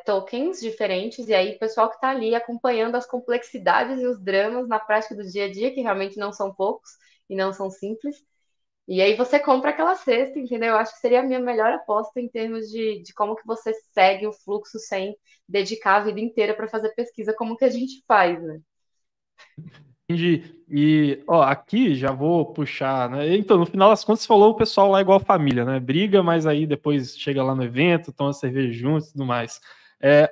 tokens diferentes, e aí o pessoal que está ali acompanhando as complexidades e os dramas na prática do dia a dia, que realmente não são poucos e não são simples. E aí você compra aquela cesta, entendeu? Eu acho que seria a minha melhor aposta em termos de como que você segue o fluxo sem dedicar a vida inteira para fazer pesquisa, como que a gente faz, né? Entendi. E, ó, aqui já vou puxar, né? Então, no final das contas, você falou o pessoal lá é igual família, né? Briga, mas aí depois chega lá no evento, toma cerveja juntos e tudo mais.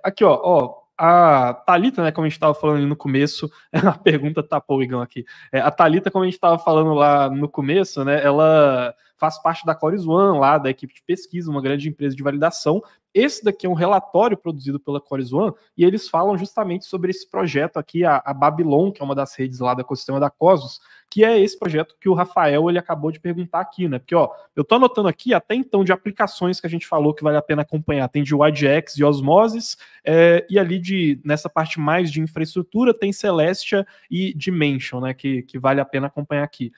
Aqui, ó, a Thalita, né, como a gente estava falando ali no começo, a pergunta tapou o Igão aqui. A Thalita, como a gente estava falando lá no começo, né, ela faz parte da Chorus One, lá da equipe de pesquisa, uma grande empresa de validação. Esse daqui é um relatório produzido pela Chorus One, e eles falam justamente sobre esse projeto aqui, a Babylon, que é uma das redes lá do ecossistema da Cosmos, que é esse projeto que o Rafael ele acabou de perguntar aqui, né? Porque, ó, eu tô anotando aqui até então de aplicações que a gente falou que vale a pena acompanhar. Tem de YGX e Osmosis, e ali nessa parte mais de infraestrutura tem Celestia e Dimension, né? Que vale a pena acompanhar aqui.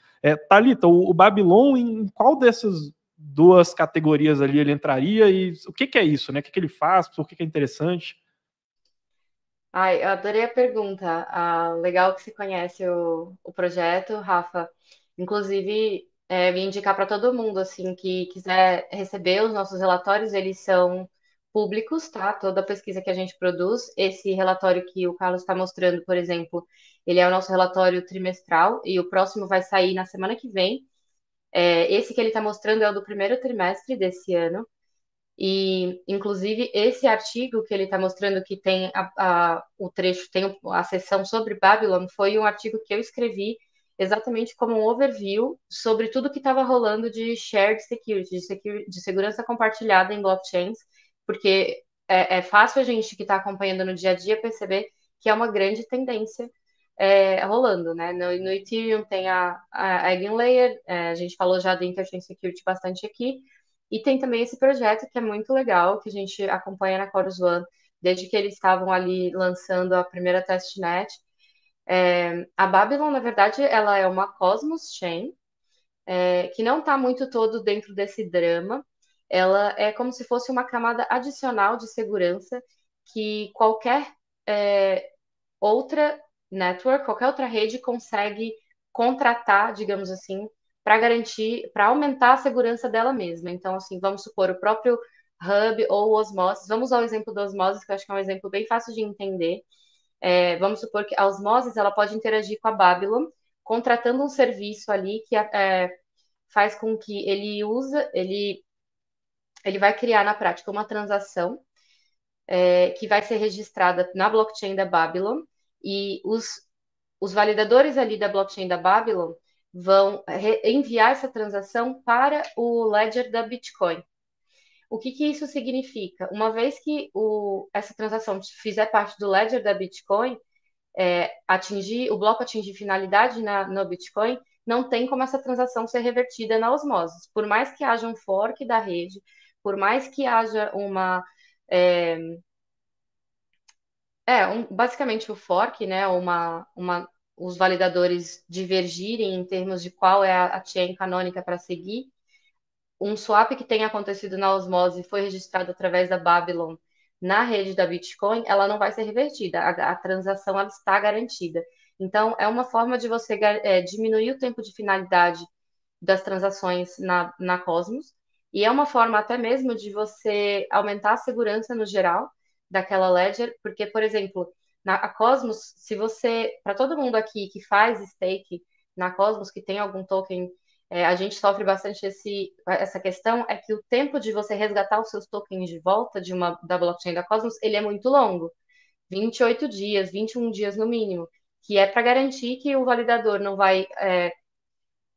Thalita, o Babylon, em qual dessas duas categorias ali ele entraria e o que é isso, né? O que ele faz, por que é interessante? Ai, eu adorei a pergunta. Legal que você conhece o projeto, Rafa. Inclusive, eu ia indicar para todo mundo, assim, que quiser receber os nossos relatórios, eles são públicos, tá? Toda a pesquisa que a gente produz. Esse relatório que o Carlos está mostrando, por exemplo, ele é o nosso relatório trimestral e o próximo vai sair na semana que vem. Esse que ele está mostrando é o do primeiro trimestre desse ano. E, inclusive, esse artigo que ele está mostrando que tem o trecho, tem a seção sobre Babylon, foi um artigo que eu escrevi exatamente como um overview sobre tudo que estava rolando de shared security, de segurança compartilhada em blockchains, porque é fácil a gente que está acompanhando no dia a dia perceber que é uma grande tendência rolando, né? No Ethereum tem a Eigenlayer, a gente falou já da Interchain Security bastante aqui, e tem também esse projeto que é muito legal, que a gente acompanha na Chorus One, desde que eles estavam ali lançando a primeira testnet. A Babylon, na verdade, ela é uma Cosmos Chain, que não está muito todo dentro desse drama. Ela é como se fosse uma camada adicional de segurança que qualquer outra network, qualquer outra rede consegue contratar, digamos assim, para garantir, para aumentar a segurança dela mesma. Então, assim, vamos supor o próprio Hub ou o Osmosis. Vamos ao exemplo do Osmosis, que eu acho que é um exemplo bem fácil de entender. Vamos supor que a Osmosis ela pode interagir com a Babylon, contratando um serviço ali que faz com que ele vai criar na prática uma transação que vai ser registrada na blockchain da Babylon e os validadores ali da blockchain da Babylon vão enviar essa transação para o ledger da Bitcoin. O que isso significa? Uma vez que essa transação fizer parte do ledger da Bitcoin, o bloco atingir finalidade no Bitcoin, não tem como essa transação ser revertida na osmose. Por mais que haja um fork da rede, por mais que haja basicamente o fork, né? Os validadores divergirem em termos de qual é a chain canônica para seguir. Um swap que tenha acontecido na osmose e foi registrado através da Babylon na rede da Bitcoin, ela não vai ser revertida. A transação ela está garantida. Então, é uma forma de você diminuir o tempo de finalidade das transações na Cosmos, e é uma forma até mesmo de você aumentar a segurança no geral daquela ledger, porque, por exemplo, a Cosmos, se você, para todo mundo aqui que faz stake na Cosmos, que tem algum token, a gente sofre bastante essa questão, é que o tempo de você resgatar os seus tokens de volta da blockchain da Cosmos, ele é muito longo, 28 dias, 21 dias no mínimo, que é para garantir que o validador não vai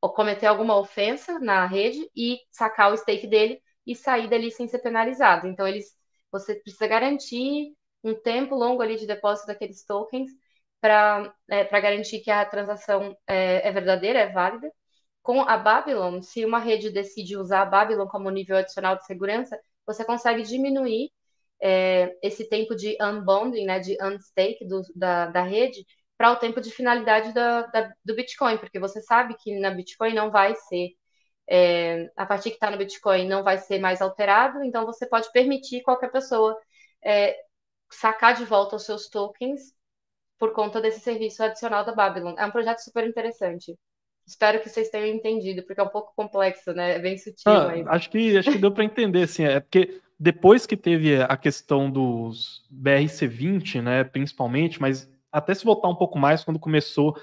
cometer alguma ofensa na rede e sacar o stake dele e sair dali sem ser penalizado. Então, você precisa garantir um tempo longo ali de depósito daqueles tokens para garantir que a transação é verdadeira, é válida. Com a Babylon, se uma rede decide usar a Babylon como nível adicional de segurança, você consegue diminuir esse tempo de unbonding, né, de unstake da rede, para o tempo de finalidade do Bitcoin, porque você sabe que na Bitcoin não vai ser, a partir que está no Bitcoin não vai ser mais alterado, então você pode permitir qualquer pessoa sacar de volta os seus tokens por conta desse serviço adicional da Babylon. É um projeto super interessante. Espero que vocês tenham entendido, porque é um pouco complexo, né? É bem sutil, mas... Acho que deu para entender, assim, porque depois que teve a questão dos BRC20, né, principalmente, mas até se voltar um pouco mais quando começou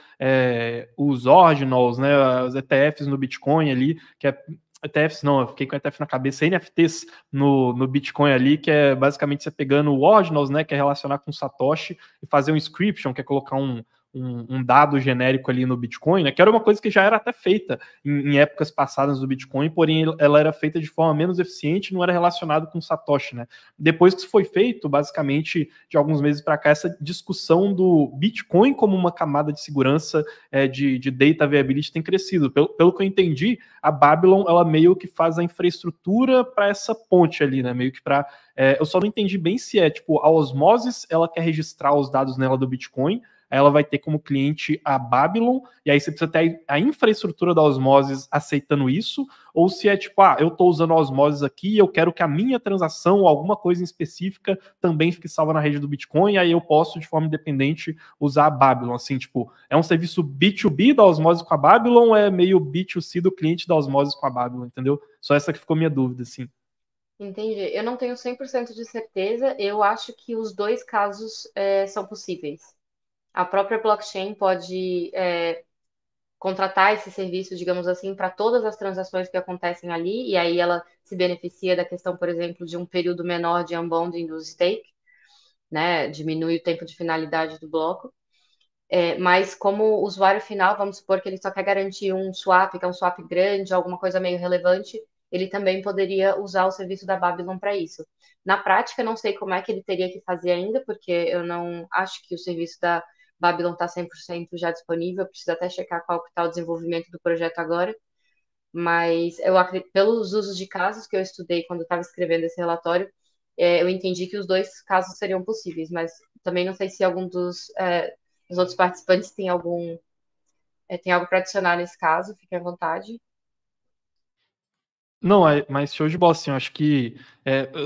os ordinals, né, os ETFs no Bitcoin ali, que é ETFs não, eu fiquei com ETF na cabeça, NFTs no Bitcoin ali, que é basicamente você pegando o ordinals, né, que é relacionar com Satoshi e fazer um inscription, que é colocar um dado genérico ali no Bitcoin, né, que era uma coisa que já era até feita em épocas passadas do Bitcoin, porém ela era feita de forma menos eficiente, não era relacionado com Satoshi, né. Depois que isso foi feito, basicamente, de alguns meses para cá, essa discussão do Bitcoin como uma camada de segurança de data availability tem crescido. Pelo que eu entendi, a Babylon, ela meio que faz a infraestrutura para essa ponte ali, né, meio que para... eu só não entendi bem se tipo, a Osmosis, ela quer registrar os dados nela do Bitcoin, ela vai ter como cliente a Babylon, e aí você precisa ter a infraestrutura da Osmosis aceitando isso, ou se é tipo, eu estou usando a Osmosis aqui e eu quero que a minha transação ou alguma coisa em específica também fique salva na rede do Bitcoin, e aí eu posso, de forma independente, usar a Babylon, assim, tipo, é um serviço B2B da Osmosis com a Babylon, ou é meio B2C do cliente da Osmosis com a Babylon, entendeu? Só essa que ficou minha dúvida, assim. Entendi. Eu não tenho 100% de certeza, eu acho que os dois casos são possíveis. A própria blockchain pode contratar esse serviço, digamos assim, para todas as transações que acontecem ali, e aí ela se beneficia da questão, por exemplo, de um período menor de unbonding do stake, né? Diminui o tempo de finalidade do bloco. Mas como usuário final, vamos supor que ele só quer garantir um swap, que é um swap grande, alguma coisa meio relevante, ele também poderia usar o serviço da Babylon para isso. Na prática, não sei como é que ele teria que fazer ainda, porque eu não acho que o serviço da Babylon está 100% já disponível, eu preciso até checar qual que está o desenvolvimento do projeto agora, mas eu acredito, pelos usos de casos que eu estudei quando estava escrevendo esse relatório, eu entendi que os dois casos seriam possíveis, mas também não sei se algum dos outros participantes tem algo para adicionar nesse caso, fiquem à vontade. Não, mas show de bola, assim, eu acho que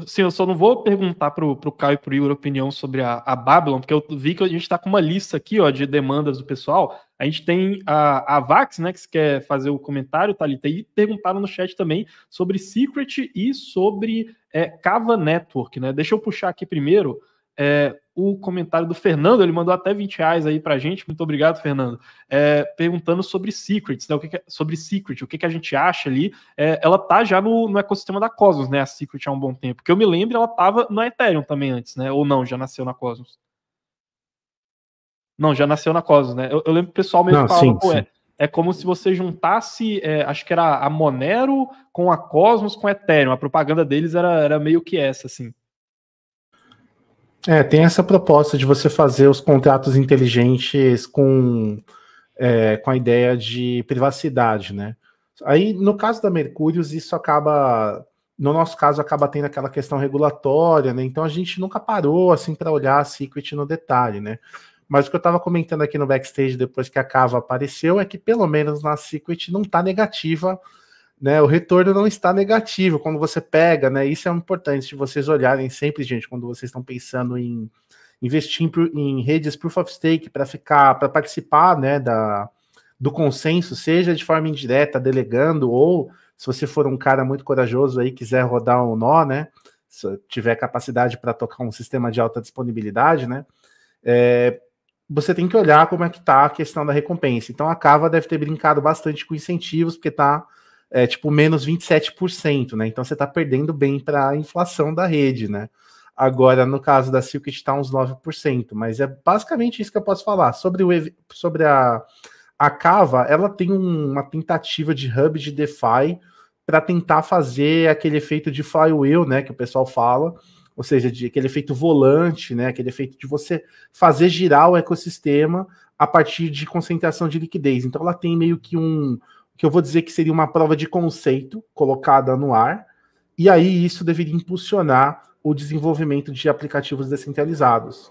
assim, eu só não vou perguntar pro Caio e pro Igor a opinião sobre a Babylon, porque eu vi que a gente está com uma lista aqui, ó, de demandas do pessoal. A gente tem a Vax, né, que quer fazer o comentário, Thalita, e perguntaram no chat também sobre Secret e sobre Kava Network, né? Deixa eu puxar aqui primeiro o comentário do Fernando, ele mandou até R$20 aí pra gente, muito obrigado, Fernando, perguntando sobre Secrets, né, sobre Secret, o que a gente acha ali. Ela tá já no ecossistema da Cosmos, né, a Secret há um bom tempo, que eu me lembro, ela tava no Ethereum também antes, né, ou não, já nasceu na Cosmos? Não, já nasceu na Cosmos, né, eu lembro que o pessoal meio que falava, pô, é como se você juntasse, acho que era a Monero com a Cosmos com a Ethereum, a propaganda deles era meio que essa, assim. Tem essa proposta de você fazer os contratos inteligentes com a ideia de privacidade, né? Aí, no caso da Mercúrios, isso acaba, no nosso caso, acaba tendo aquela questão regulatória, né? Então a gente nunca parou assim para olhar a Secret no detalhe, né? Mas o que eu estava comentando aqui no backstage depois que a Cava apareceu é que pelo menos na Secret não está negativa, né? O retorno não está negativo quando você pega, né? Isso é importante de vocês olharem sempre, gente, quando vocês estão pensando em investir em redes Proof of Stake para participar, né, do consenso, seja de forma indireta, delegando, ou se você for um cara muito corajoso aí, quiser rodar um nó, né, se tiver capacidade para tocar um sistema de alta disponibilidade, né, você tem que olhar como é que está a questão da recompensa. Então a Cava deve ter brincado bastante com incentivos, porque está tipo menos 27%, né? Então você está perdendo bem para a inflação da rede, né? Agora, no caso da Silk, está uns 9%, mas é basicamente isso que eu posso falar. Sobre a Cava, ela tem uma tentativa de hub de DeFi para tentar fazer aquele efeito de flywheel, né, que o pessoal fala, ou seja, de aquele efeito volante, né, aquele efeito de você fazer girar o ecossistema a partir de concentração de liquidez. Então, ela tem meio que que eu vou dizer que seria uma prova de conceito colocada no ar, e aí isso deveria impulsionar o desenvolvimento de aplicativos descentralizados.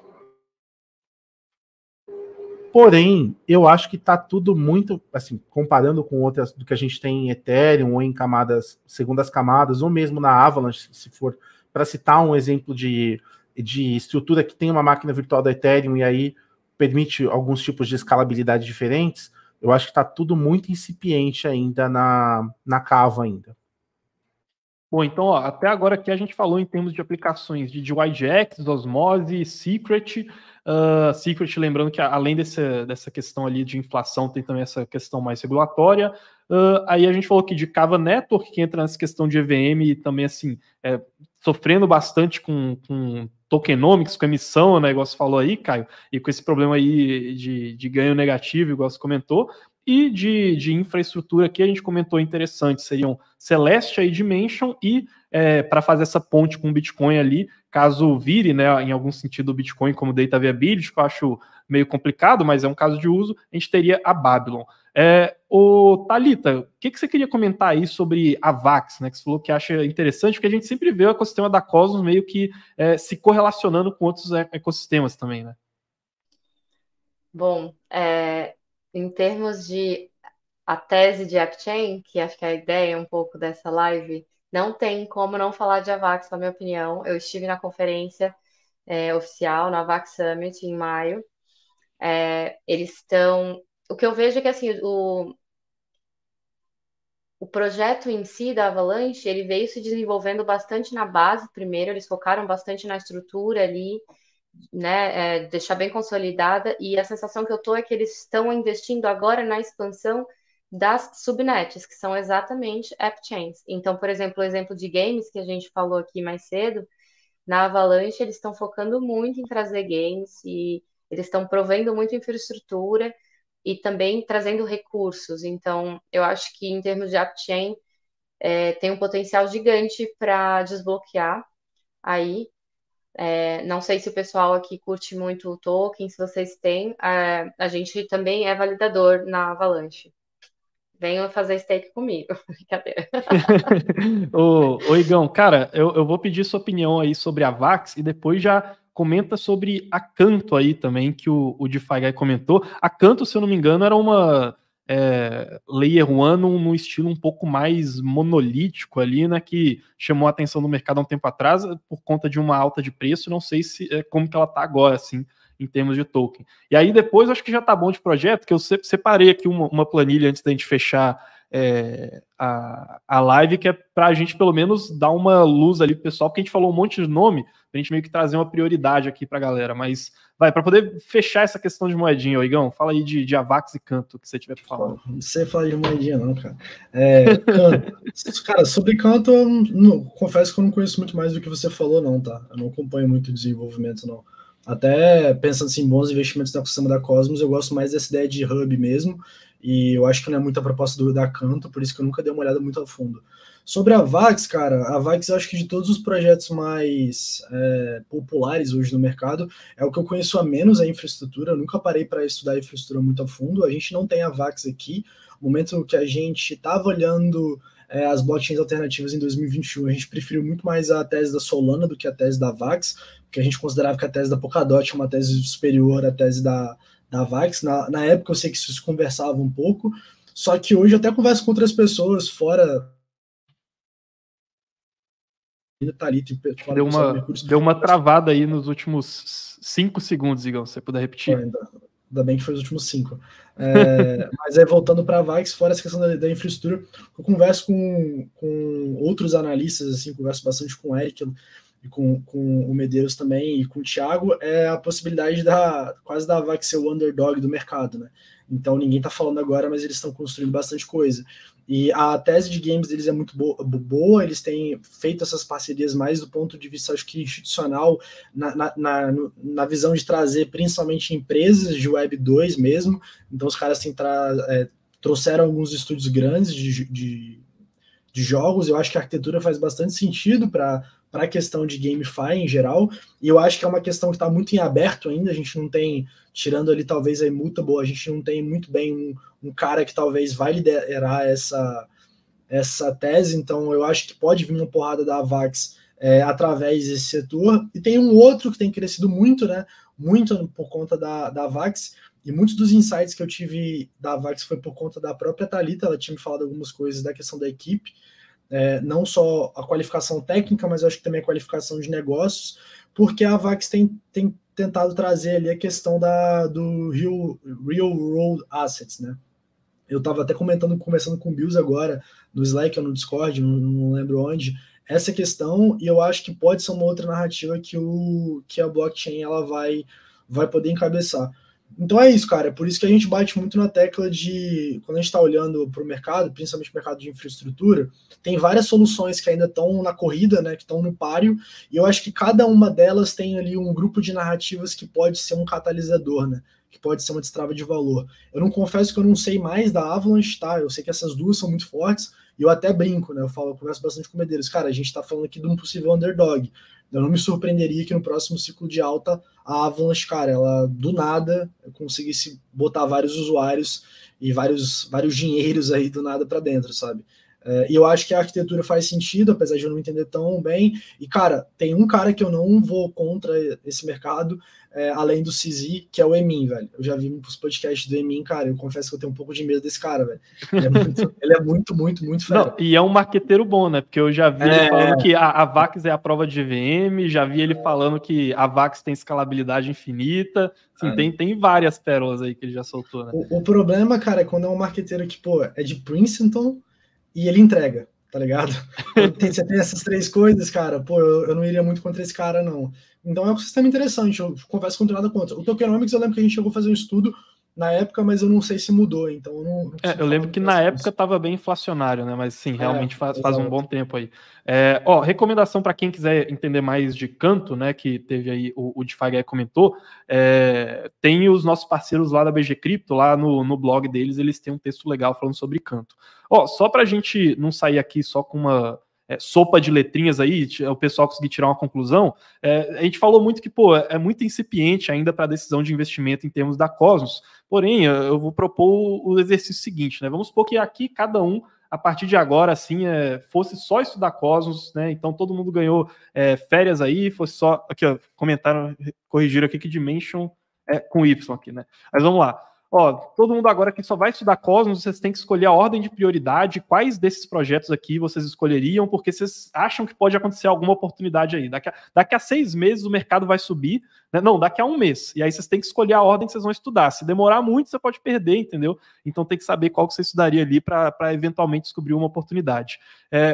Porém, eu acho que está tudo muito, assim, comparando com outras do que a gente tem em Ethereum ou em camadas, segundas camadas, ou mesmo na Avalanche, se for para citar um exemplo de estrutura que tem uma máquina virtual da Ethereum e aí permite alguns tipos de escalabilidade diferentes, eu acho que está tudo muito incipiente ainda na Cava ainda. Bom, então, ó, até agora aqui a gente falou em termos de aplicações de DYDX, Osmose, Secret. Secret, lembrando que além dessa questão ali de inflação, tem também essa questão mais regulatória. Aí a gente falou aqui de Kava Network, que entra nessa questão de EVM e também, assim, sofrendo bastante com tokenomics, com emissão, né, igual você falou aí, Caio, e com esse problema aí de ganho negativo, igual você comentou. E de infraestrutura que a gente comentou interessante, seriam Celestia e Dimension, e para fazer essa ponte com o Bitcoin ali, caso vire, né, em algum sentido, o Bitcoin como data viability, que eu acho meio complicado, mas é um caso de uso, a gente teria a Babylon. Thalita, o que você queria comentar aí sobre a Vax, né, que você falou que acha interessante, porque a gente sempre vê o ecossistema da Cosmos meio que se correlacionando com outros ecossistemas também, né? Bom, em termos de a tese de AppChain, que acho que é a ideia um pouco dessa live, não tem como não falar de Avax, na minha opinião. Eu estive na conferência oficial, na Avax Summit, em maio. Eles estão... O que eu vejo é que, assim, o projeto em si da Avalanche, ele veio se desenvolvendo bastante na base primeiro, eles focaram bastante na estrutura ali, né, deixar bem consolidada, e a sensação que eu tô é que eles estão investindo agora na expansão das subnets, que são exatamente app chains. Então, por exemplo, o exemplo de games que a gente falou aqui mais cedo, na Avalanche eles estão focando muito em trazer games e eles estão provendo muito infraestrutura e também trazendo recursos. Então, eu acho que em termos de app chain, tem um potencial gigante para desbloquear aí. Não sei se o pessoal aqui curte muito o token, se vocês têm. A gente também é validador na Avalanche. Venham fazer stake comigo. Brincadeira. Ô, Igão, cara, eu vou pedir sua opinião aí sobre a Vax e depois já comenta sobre a Canto aí também, que o DeFi Guy comentou. A Canto, se eu não me engano, era uma Layer 1 num estilo um pouco mais monolítico ali, né, que chamou a atenção do mercado há um tempo atrás por conta de uma alta de preço. Não sei se como que ela tá agora, assim, em termos de token. E aí depois, acho que já tá bom de projeto, que eu separei aqui uma planilha antes da gente fechar a live, que é para a gente pelo menos dar uma luz ali pro pessoal, porque a gente falou um monte de nome, pra gente meio que trazer uma prioridade aqui pra galera, mas para poder fechar essa questão de moedinha, Igão, fala aí de Avax e Canto, que você tiver pra falar. Não sei falar de moedinha não, cara. Canto. Cara, sobre Canto, confesso que eu não conheço muito mais do que você falou não, tá? Eu não acompanho muito o desenvolvimento não. Até pensando assim, em bons investimentos no ecossistema da Cosmos, eu gosto mais dessa ideia de hub mesmo, e eu acho que não é muito a proposta da Canto, por isso que eu nunca dei uma olhada muito a fundo. Sobre a Vax, cara, a Vax eu acho que de todos os projetos mais populares hoje no mercado, é o que eu conheço a menos a infraestrutura, eu nunca parei para estudar a infraestrutura muito a fundo, a gente não tem a Vax aqui, no momento que a gente estava olhando as blockchains alternativas em 2021, a gente preferiu muito mais a tese da Solana do que a tese da Vax, porque a gente considerava que a tese da Polkadot é uma tese superior à tese da Vax. Na época eu sei que isso se conversava um pouco, só que hoje eu até converso com outras pessoas fora. Deu uma travada aí nos últimos 5 segundos, Igão, se você puder repetir. Ainda bem que foi os últimos 5. Mas voltando para a Vax, fora essa questão da infraestrutura, eu converso com outros analistas, assim, converso bastante com o Eric e com o Medeiros também, e com o Thiago, a possibilidade quase da Vax ser o underdog do mercado, né? Então ninguém está falando agora, mas eles estão construindo bastante coisa. E a tese de games deles é muito boa, eles têm feito essas parcerias mais do ponto de vista, acho que institucional, na visão de trazer principalmente empresas de Web 2 mesmo. Então os caras trouxeram alguns estúdios grandes de jogos. Eu acho que a arquitetura faz bastante sentido para a questão de GameFi em geral, e eu acho que é uma questão que está muito em aberto ainda. A gente não tem, tirando ali talvez a Immutable, a gente não tem muito bem um cara que talvez vai liderar essa tese, então eu acho que pode vir uma porrada da Avax através desse setor. E tem um outro que tem crescido muito, né? Muito por conta da Avax, e muitos dos insights que eu tive da Avax foi por conta da própria Thalita. Ela tinha me falado algumas coisas da questão da equipe, não só a qualificação técnica, mas eu acho que também a qualificação de negócios, porque a Avax tem tentado trazer ali a questão do Real World Assets, né? Eu estava até conversando com o Bills agora, no Slack ou no Discord, não lembro onde, essa questão, e eu acho que pode ser uma outra narrativa que a blockchain ela vai poder encabeçar. Então é isso, cara. É por isso que a gente bate muito na tecla de, quando a gente está olhando para o mercado, principalmente o mercado de infraestrutura, tem várias soluções que ainda estão na corrida, né, que estão no páreo, e eu acho que cada uma delas tem ali um grupo de narrativas que pode ser um catalisador, né, que pode ser uma destrava de valor. Eu não confesso que eu não sei mais da Avalanche, tá? Eu sei que essas duas são muito fortes, e eu até brinco, né? Eu converso bastante com o Medeiros. Cara, a gente está falando aqui de um possível underdog. Eu não me surpreenderia que no próximo ciclo de alta a Avalanche, cara, ela do nada conseguisse botar vários usuários e vários dinheiros aí do nada para dentro, sabe? E eu acho que a arquitetura faz sentido, apesar de eu não entender tão bem. E, cara, tem um cara que eu não vou contra esse mercado, além do CZ, que é o Emin, velho. Eu já vi os podcasts do Emin, cara, eu confesso que eu tenho um pouco de medo desse cara, velho. Ele é muito fera. Não, e é um marqueteiro bom, né? Porque eu já vi ele falando que a Vax é a prova de EVM, já vi ele falando que a Vax tem escalabilidade infinita. Assim, tem várias pérolas aí que ele já soltou, né? O problema, cara, é quando é um marqueteiro que, pô, é de Princeton e ele entrega. tá ligado? Você tem essas 3 coisas, cara, pô, eu não iria muito contra esse cara, não. Então é um sistema interessante, eu confesso que não tenho nada contra. O Tokenomics, eu lembro que a gente chegou a fazer um estudo na época, mas eu não sei se mudou, então eu não eu lembro que na época estava bem inflacionário, né? Mas sim, realmente faz um bom tempo aí. Recomendação para quem quiser entender mais de canto, né? Que teve aí, o DeFi comentou, tem os nossos parceiros lá da BG Cripto, lá no blog deles, eles têm um texto legal falando sobre canto. Só para a gente não sair aqui só com uma sopa de letrinhas aí, o pessoal conseguir tirar uma conclusão, a gente falou muito que, pô, é muito incipiente ainda para a decisão de investimento em termos da Cosmos, porém, eu vou propor o exercício seguinte, né? Vamos supor que aqui cada um, a partir de agora, assim, fosse só estudar Cosmos, né? Então todo mundo ganhou férias aí, fosse só. Aqui, ó, comentaram, corrigiram aqui que Dimension é com Y aqui, né? Mas vamos lá. Todo mundo agora que só vai estudar Cosmos, vocês têm que escolher a ordem de prioridade, quais desses projetos aqui vocês escolheriam, porque vocês acham que pode acontecer alguma oportunidade aí. Daqui a 6 meses o mercado vai subir, né? Não, daqui a 1 mês. E aí vocês têm que escolher a ordem que vocês vão estudar. Se demorar muito, você pode perder, entendeu? Então tem que saber qual que você estudaria ali para eventualmente descobrir uma oportunidade.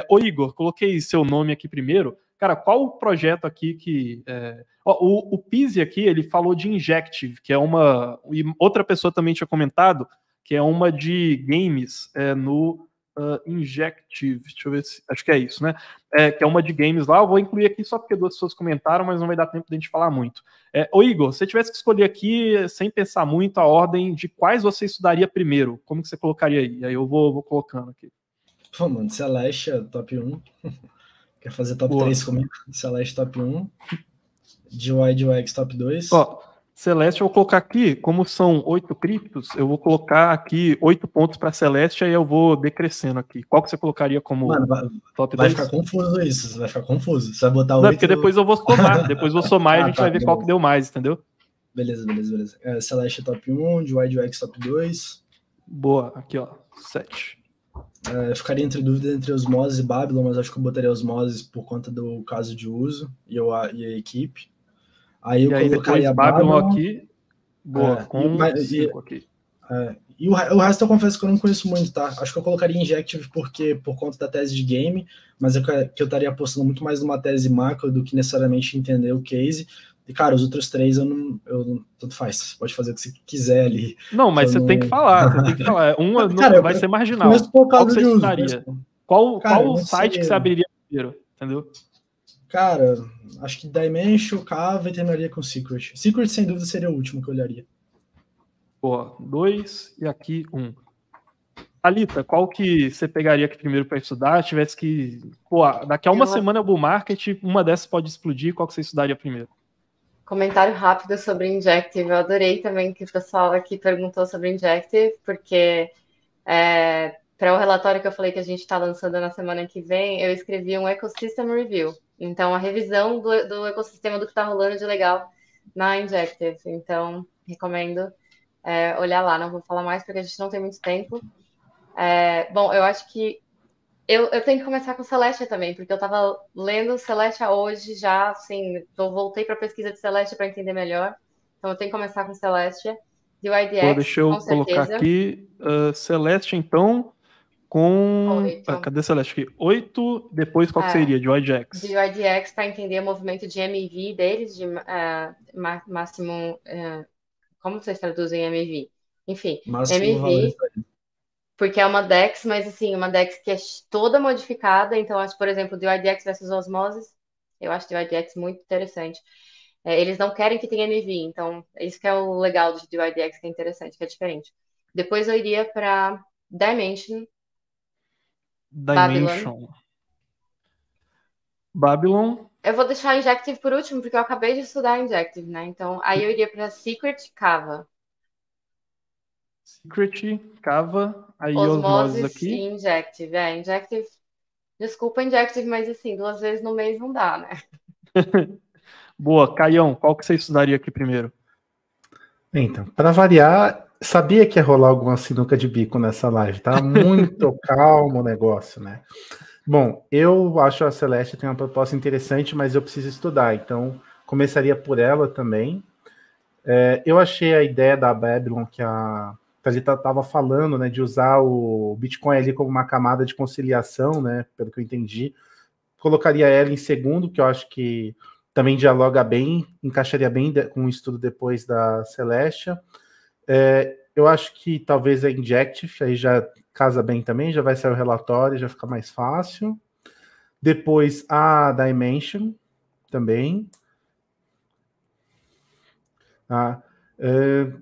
Ô Igor, coloquei seu nome aqui primeiro. Cara, qual o projeto aqui que... o Pizzi aqui, ele falou de Injective, que é uma... E outra pessoa também tinha comentado, que é uma de games no Injective. Deixa eu ver se... Acho que é isso, né? Que é uma de games lá. Eu vou incluir aqui só porque 2 pessoas comentaram, mas não vai dar tempo de a gente falar muito. Ô Igor, se você tivesse que escolher aqui, sem pensar muito, a ordem de quais você estudaria primeiro, como que você colocaria aí? Aí eu vou colocando aqui. Pô, mano, Celeste, top 1. Quer fazer top 3 comigo? Celeste top 1. DYDX top 2. Celeste eu vou colocar aqui, como são 8 criptos, eu vou colocar aqui 8 pontos para Celeste, aí eu vou decrescendo aqui. Qual que você colocaria como top 2? Vai ficar confuso isso, vai ficar confuso. Você vai botar 8... Não, porque depois eu vou somar, e a gente vai ver qual que deu mais, entendeu? Beleza. Celeste top 1, DYDX top 2. Boa, aqui 7. Eu ficaria entre dúvida entre Osmosis e Babylon, mas acho que eu botaria Osmosis por conta do caso de uso e a equipe. Aí eu colocaria Babylon aqui. Boa, com 5 aqui. E o resto eu confesso que eu não conheço muito, tá? Acho que eu colocaria Injective por conta da tese de game, mas que eu estaria apostando muito mais numa tese macro do que necessariamente entender o case. E, cara, os outros 3 eu não tanto faz. Você pode fazer o que você quiser ali. Não, mas você tem que falar. Cara, vai ser marginal. Qual você estudaria? Qual site que você abriria primeiro? Entendeu? Cara, acho que Dimension, Kava e terminaria com Secret. Secret, sem dúvida, seria o último que eu olharia. 2 e aqui 1. Alita, qual que você pegaria aqui primeiro para estudar? Tivesse que... daqui a uma semana é o bull market, uma dessas pode explodir, qual que você estudaria primeiro? Comentário rápido sobre Injective. Eu adorei também que o pessoal aqui perguntou sobre Injective, porque para o relatório que eu falei que a gente está lançando na semana que vem, eu escrevi um Ecosystem Review. Então, a revisão do ecossistema do que está rolando de legal na Injective. Então, recomendo olhar lá. Não vou falar mais porque a gente não tem muito tempo. Bom, eu acho que eu tenho que começar com Celestia também, porque eu estava lendo Celestia hoje já, assim, voltei para a pesquisa de Celestia para entender melhor. Então eu tenho que começar com Celestia. DYDX, deixa eu colocar aqui Celestia, então, com... 8. Cadê Celestia aqui? 8, depois qual que seria? DYDX. DYDX para entender o movimento de MEV deles, de máximo... como vocês traduzem MEV? Enfim, MEV... Porque é uma DEX, mas assim, uma DEX que é toda modificada. Então, acho, por exemplo, DYDX versus Osmosis, eu acho DYDX muito interessante. Eles não querem que tenha MEV, então isso que é o legal de DYDX, que é interessante, que é diferente. Depois eu iria para Dimension. Babylon. Eu vou deixar Injective por último, porque eu acabei de estudar Injective, né? Então, aí eu iria para Secret, Kava. Secret, Kava, aí Osmosis aqui. E Injective. Injective. Desculpa, Injective, mas assim, 2 vezes no mês não dá, né? Boa, Caião, qual que você estudaria aqui primeiro? Então, para variar, sabia que ia rolar alguma sinuca de bico nessa live, tá? Muito calmo o negócio, né? Bom, eu acho a Celeste tem uma proposta interessante, mas eu preciso estudar, então começaria por ela também. Eu achei a ideia da Babylon que a Thalita estava falando, né, de usar o Bitcoin ali como uma camada de conciliação, né, pelo que eu entendi. Colocaria ela em segundo, que eu acho que também dialoga bem, encaixaria bem com o estudo depois da Celestia. Eu acho que talvez a Injective, aí já casa bem também, já vai sair o relatório, já fica mais fácil. Depois a Dimension também.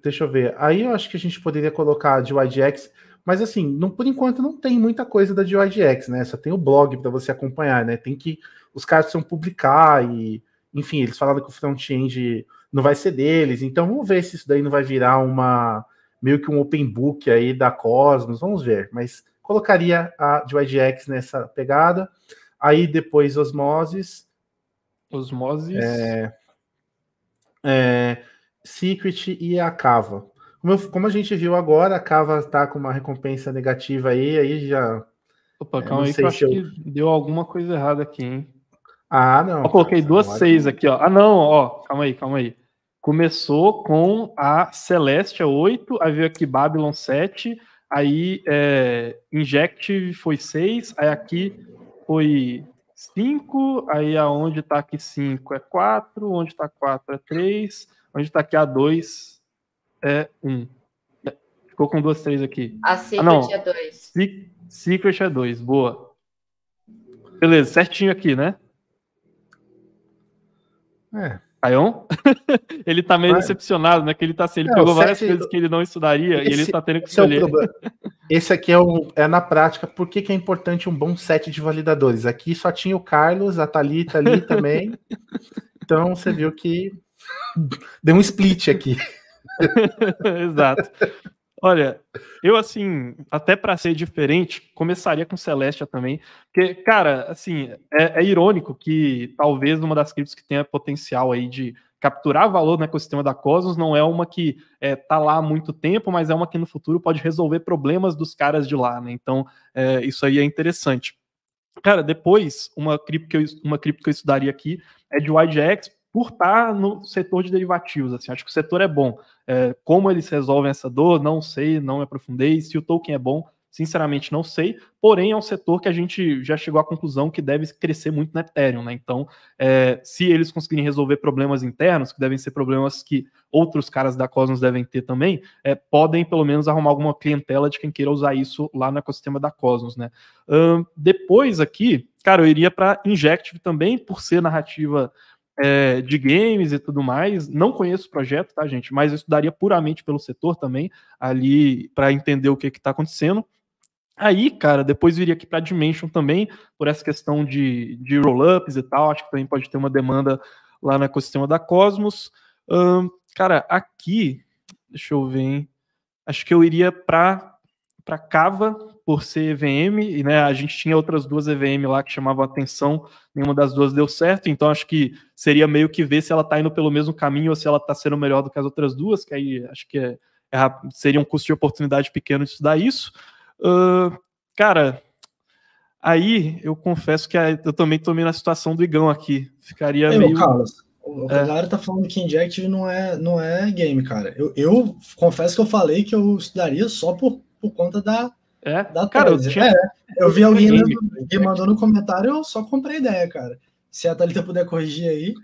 Deixa eu ver. Aí eu acho que a gente poderia colocar a DYDX, mas assim, por enquanto não tem muita coisa da DYDX, né? Só tem o blog para você acompanhar, né? Os caras precisam publicar e, enfim, eles falaram que o front-end não vai ser deles, então vamos ver se isso daí não vai virar meio que um open book aí da Cosmos, vamos ver, mas colocaria a DYDX nessa pegada. Aí depois Osmosis. Secret e a Cava. Como a gente viu agora, a Cava está com uma recompensa negativa aí já... Opa, calma aí que eu acho que deu alguma coisa errada aqui, hein? Não. Eu coloquei 2.6 aqui, ó. Não, ó, calma aí. Começou com a Celestia 8, aí veio aqui Babylon 7, aí Injective foi 6, aí aqui foi 5, aí aonde tá aqui 5 é 4, onde tá 4 é 3, onde tá aqui a 2 é 1. Ficou com 2, 3 aqui. A Secret é 2. Secret é 2, boa. Beleza, certinho aqui, né? Aion? Ele tá meio decepcionado, né? Que ele tá assim, ele pegou várias coisas que ele não estudaria e ele tá tendo que escolher. Esse aqui é na prática, por que é importante um bom set de validadores? Aqui só tinha o Carlos, a Thalita ali também. Então você viu que deu um split aqui. Exato. Olha, eu assim, até para ser diferente, começaria com Celestia também, porque, cara, assim, é irônico que talvez uma das criptos que tenha potencial aí de capturar valor no ecossistema da Cosmos não é uma que tá lá há muito tempo, mas é uma que no futuro pode resolver problemas dos caras de lá, né? Então, isso aí é interessante. Cara, depois, uma cripto que eu estudaria aqui é de YGX, por estar no setor de derivativos, assim, acho que o setor é bom. Como eles resolvem essa dor, não sei, não me aprofundei. Se o token é bom, sinceramente não sei. Porém, é um setor que a gente já chegou à conclusão que deve crescer muito no Ethereum, né? Então, se eles conseguirem resolver problemas internos, que devem ser problemas que outros caras da Cosmos devem ter também, podem pelo menos arrumar alguma clientela de quem queira usar isso lá no ecossistema da Cosmos, né? Depois aqui, cara, eu iria para Injective também, por ser narrativa de games e tudo mais. Não conheço o projeto, tá, gente? Mas eu estudaria puramente pelo setor também, ali para entender o que está acontecendo. Aí, cara, depois viria aqui para Dimension também, por essa questão de roll-ups e tal. Acho que também pode ter uma demanda lá no ecossistema da Cosmos. Cara, aqui, deixa eu ver, hein? Acho que eu iria para Cava, por ser EVM, e né, a gente tinha outras duas EVM lá que chamavam atenção, nenhuma das duas deu certo, então acho que seria meio que ver se ela está indo pelo mesmo caminho ou se ela está sendo melhor do que as outras duas, que aí acho que seria um custo de oportunidade pequeno de estudar isso. Cara, aí eu confesso que eu também tomei na situação do Igão aqui, ficaria meio... Carlos, o galera tá falando que Injective não é game, cara. Eu confesso que eu falei que eu estudaria só por conta da cara, eu vi alguém que mandou no comentário, eu só comprei ideia, cara. Se a Thalita puder corrigir aí.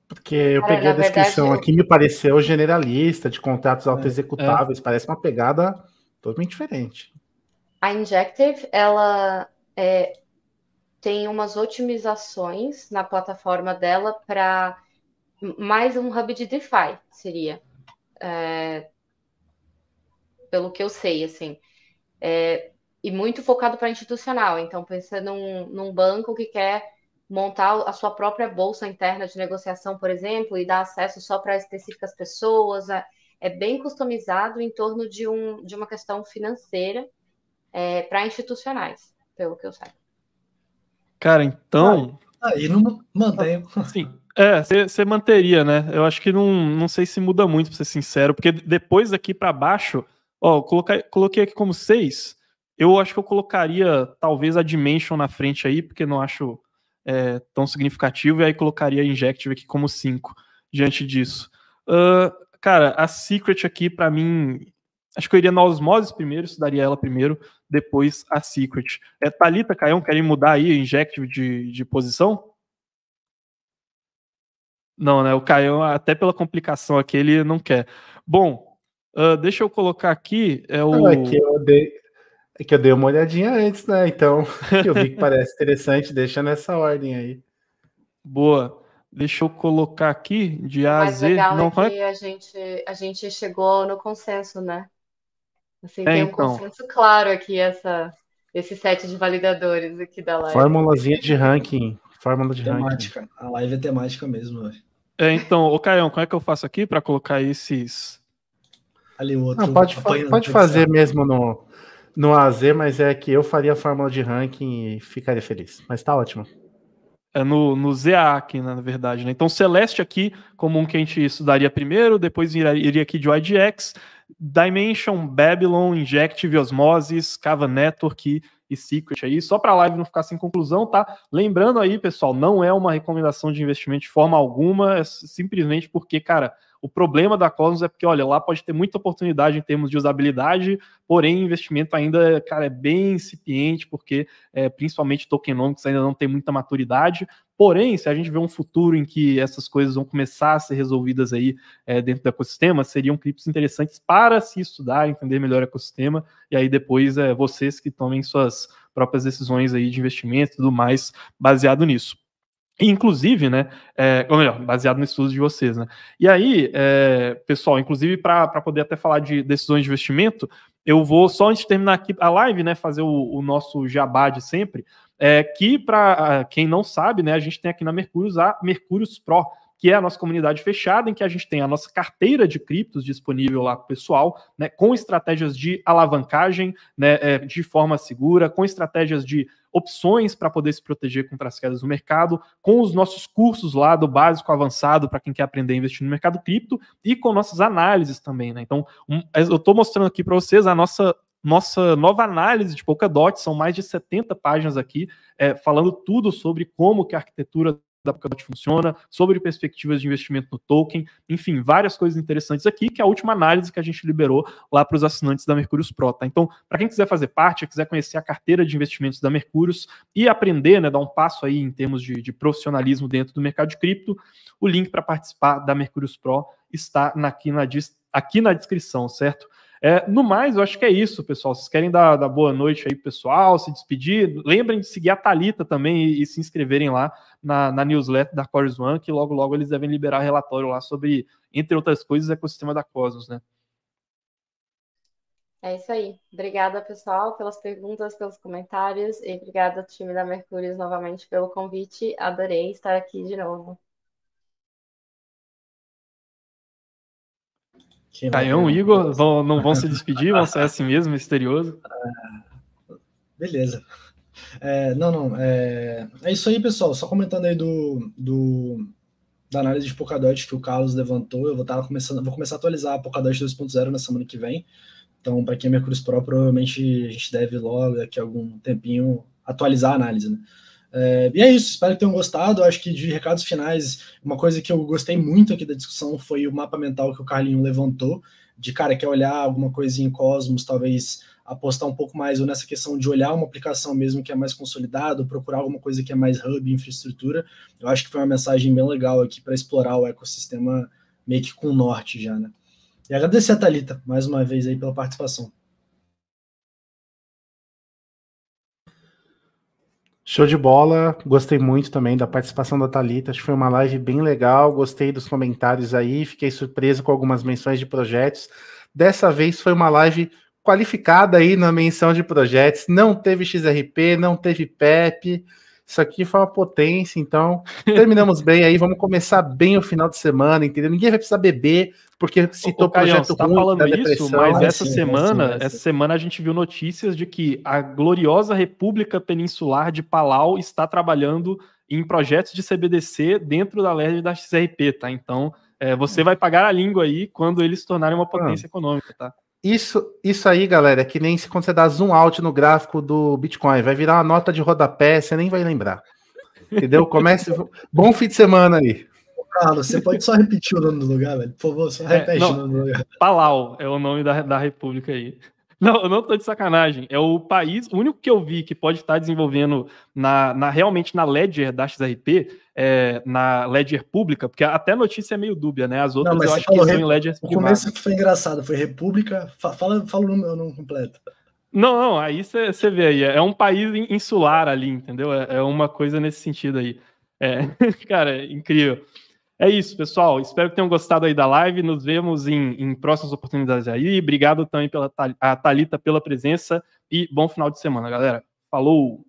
Porque eu peguei a descrição aqui, me pareceu generalista, de contratos auto-executáveis, parece uma pegada totalmente diferente. A Injective, ela tem umas otimizações na plataforma dela para mais um hub de DeFi, seria. Pelo que eu sei, assim. E muito focado para institucional. Então, pensa num banco que quer montar a sua própria bolsa interna de negociação, por exemplo, e dar acesso só para específicas pessoas. É bem customizado em torno de uma questão financeira para institucionais, pelo que eu sei. Cara, então... Aí não mantém. Sim, você manteria, né? Eu acho que não sei se muda muito, para ser sincero, porque depois daqui para baixo, ó, coloquei aqui como 6, eu acho que eu colocaria talvez a Dimension na frente aí, porque não acho tão significativo, e aí colocaria a Injective aqui como 5, diante disso. Cara, a Secret aqui, pra mim, acho que eu iria na Osmosis primeiro, estudaria ela primeiro, depois a Secret. Thalita, Caião, querem mudar aí Injective de posição? Não, né? O Caião, até pela complicação aqui, ele não quer. Bom, deixa eu colocar aqui. É que eu dei uma olhadinha antes, né? Então, eu vi que parece interessante, deixa nessa ordem aí. Boa. Deixa eu colocar aqui de A a Z. O mais legal é que a gente chegou no consenso, né? Assim, tem um consenso claro aqui, esse set de validadores aqui da live. Fórmulazinha de ranking. Fórmula de temática. ranking. A live é temática mesmo, velho. Então, ô Caião, como é que eu faço aqui para colocar esses... Ali o outro. Não, pode fazer mesmo no AZ, mas é que eu faria a fórmula de ranking e ficaria feliz. Mas tá ótimo. No ZA aqui, na verdade, né? Então, Celeste aqui, como um que a gente estudaria primeiro, depois iria aqui de YGX, Dimension, Babylon, Injective, Osmosis, Kava Network e Secret aí, só para a live não ficar sem conclusão, tá? Lembrando aí, pessoal, não é uma recomendação de investimento de forma alguma, é simplesmente porque, cara, o problema da Cosmos é porque, olha, lá pode ter muita oportunidade em termos de usabilidade, porém, investimento ainda, cara, é bem incipiente, porque principalmente tokenomics ainda não tem muita maturidade. Porém, se a gente vê um futuro em que essas coisas vão começar a ser resolvidas aí dentro do ecossistema, seriam criptos interessantes para se estudar, entender melhor o ecossistema, e aí depois vocês que tomem suas próprias decisões aí de investimento e tudo mais baseado nisso. Inclusive, né, ou melhor, baseado no estudo de vocês, né, e aí, pessoal, inclusive para poder até falar de decisões de investimento, eu vou só antes de terminar aqui a live, né, fazer o nosso jabá de sempre, que para quem não sabe, né, a gente tem aqui na Mercúrios a Mercúrios Pro, que é a nossa comunidade fechada, em que a gente tem a nossa carteira de criptos disponível lá para o pessoal, né, com estratégias de alavancagem, né, de forma segura, com estratégias de opções para poder se proteger contra as quedas do mercado, com os nossos cursos lá do básico avançado para quem quer aprender a investir no mercado cripto e com nossas análises também, né? Então, eu estou mostrando aqui para vocês a nossa nova análise de Polkadot, são mais de 70 páginas aqui, falando tudo sobre como que a arquitetura da Polkadot funciona, sobre perspectivas de investimento no token, enfim, várias coisas interessantes aqui, que é a última análise que a gente liberou lá para os assinantes da Mercúrios Pro, tá? Então, para quem quiser fazer parte, quiser conhecer a carteira de investimentos da Mercúrios e aprender, né, dar um passo aí em termos de profissionalismo dentro do mercado de cripto, o link para participar da Mercúrios Pro está aqui na descrição, certo? No mais, eu acho que é isso, pessoal. Vocês querem dar boa noite aí, pessoal, se despedir? Lembrem de seguir a Thalita também e se inscreverem lá na newsletter da Chorus One, que logo, logo eles devem liberar relatório lá sobre, entre outras coisas, o ecossistema da Cosmos, né? É isso aí. Obrigada, pessoal, pelas perguntas, pelos comentários e obrigada ao time da Mercúrios novamente pelo convite. Adorei estar aqui de novo. Caião, Igor, não vão se despedir? Vão ser assim mesmo, misterioso? Beleza. É isso aí, pessoal. Só comentando aí da análise de Polkadot que o Carlos levantou, vou começar a atualizar a Polkadot 2.0 na semana que vem. Então, para quem é Mercúrios Pro, provavelmente a gente deve logo, daqui a algum tempinho, atualizar a análise, né? E é isso, espero que tenham gostado. Acho que de recados finais, uma coisa que eu gostei muito aqui da discussão foi o mapa mental que o Carlinho levantou, de cara, quer olhar alguma coisinha em Cosmos, talvez apostar um pouco mais ou nessa questão de olhar uma aplicação mesmo que é mais consolidada, procurar alguma coisa que é mais hub, infraestrutura. Eu acho que foi uma mensagem bem legal aqui para explorar o ecossistema meio que com o norte já, né? E agradecer a Thalita mais uma vez aí pela participação. Show de bola, gostei muito também da participação da Thalita, acho que foi uma live bem legal, gostei dos comentários aí, fiquei surpreso com algumas menções de projetos. Dessa vez foi uma live qualificada aí na menção de projetos, não teve XRP, não teve PEP, isso aqui foi uma potência, então terminamos bem aí, vamos começar bem o final de semana, entendeu? Ninguém vai precisar beber, porque citou projeto tá ruim falando da isso, depressão. mas essa semana a gente viu notícias de que a gloriosa República Peninsular de Palau está trabalhando em projetos de CBDC dentro da lei da XRP, tá? Então, você vai pagar a língua aí quando eles se tornarem uma potência econômica, tá? Isso aí, galera, é que nem quando você dá zoom out no gráfico do Bitcoin, vai virar uma nota de rodapé, você nem vai lembrar. Entendeu? Bom fim de semana aí. Carlos, você pode só repetir o nome do lugar, velho? Por favor, só repete o nome do lugar. Palau é o nome da república aí. Não, eu não tô de sacanagem. É o país, o único que eu vi que pode estar desenvolvendo realmente na Ledger da XRP, na Ledger pública, porque até a notícia é meio dúbia, né? As outras eu acho que são em Ledger privada. O começo que foi engraçado, foi República. Fala o nome completo. Não, aí você vê aí, é um país insular ali, entendeu? É uma coisa nesse sentido aí. Cara, é incrível. É isso, pessoal. Espero que tenham gostado aí da live. Nos vemos em próximas oportunidades aí. Obrigado também a Thalita pela presença e bom final de semana, galera. Falou!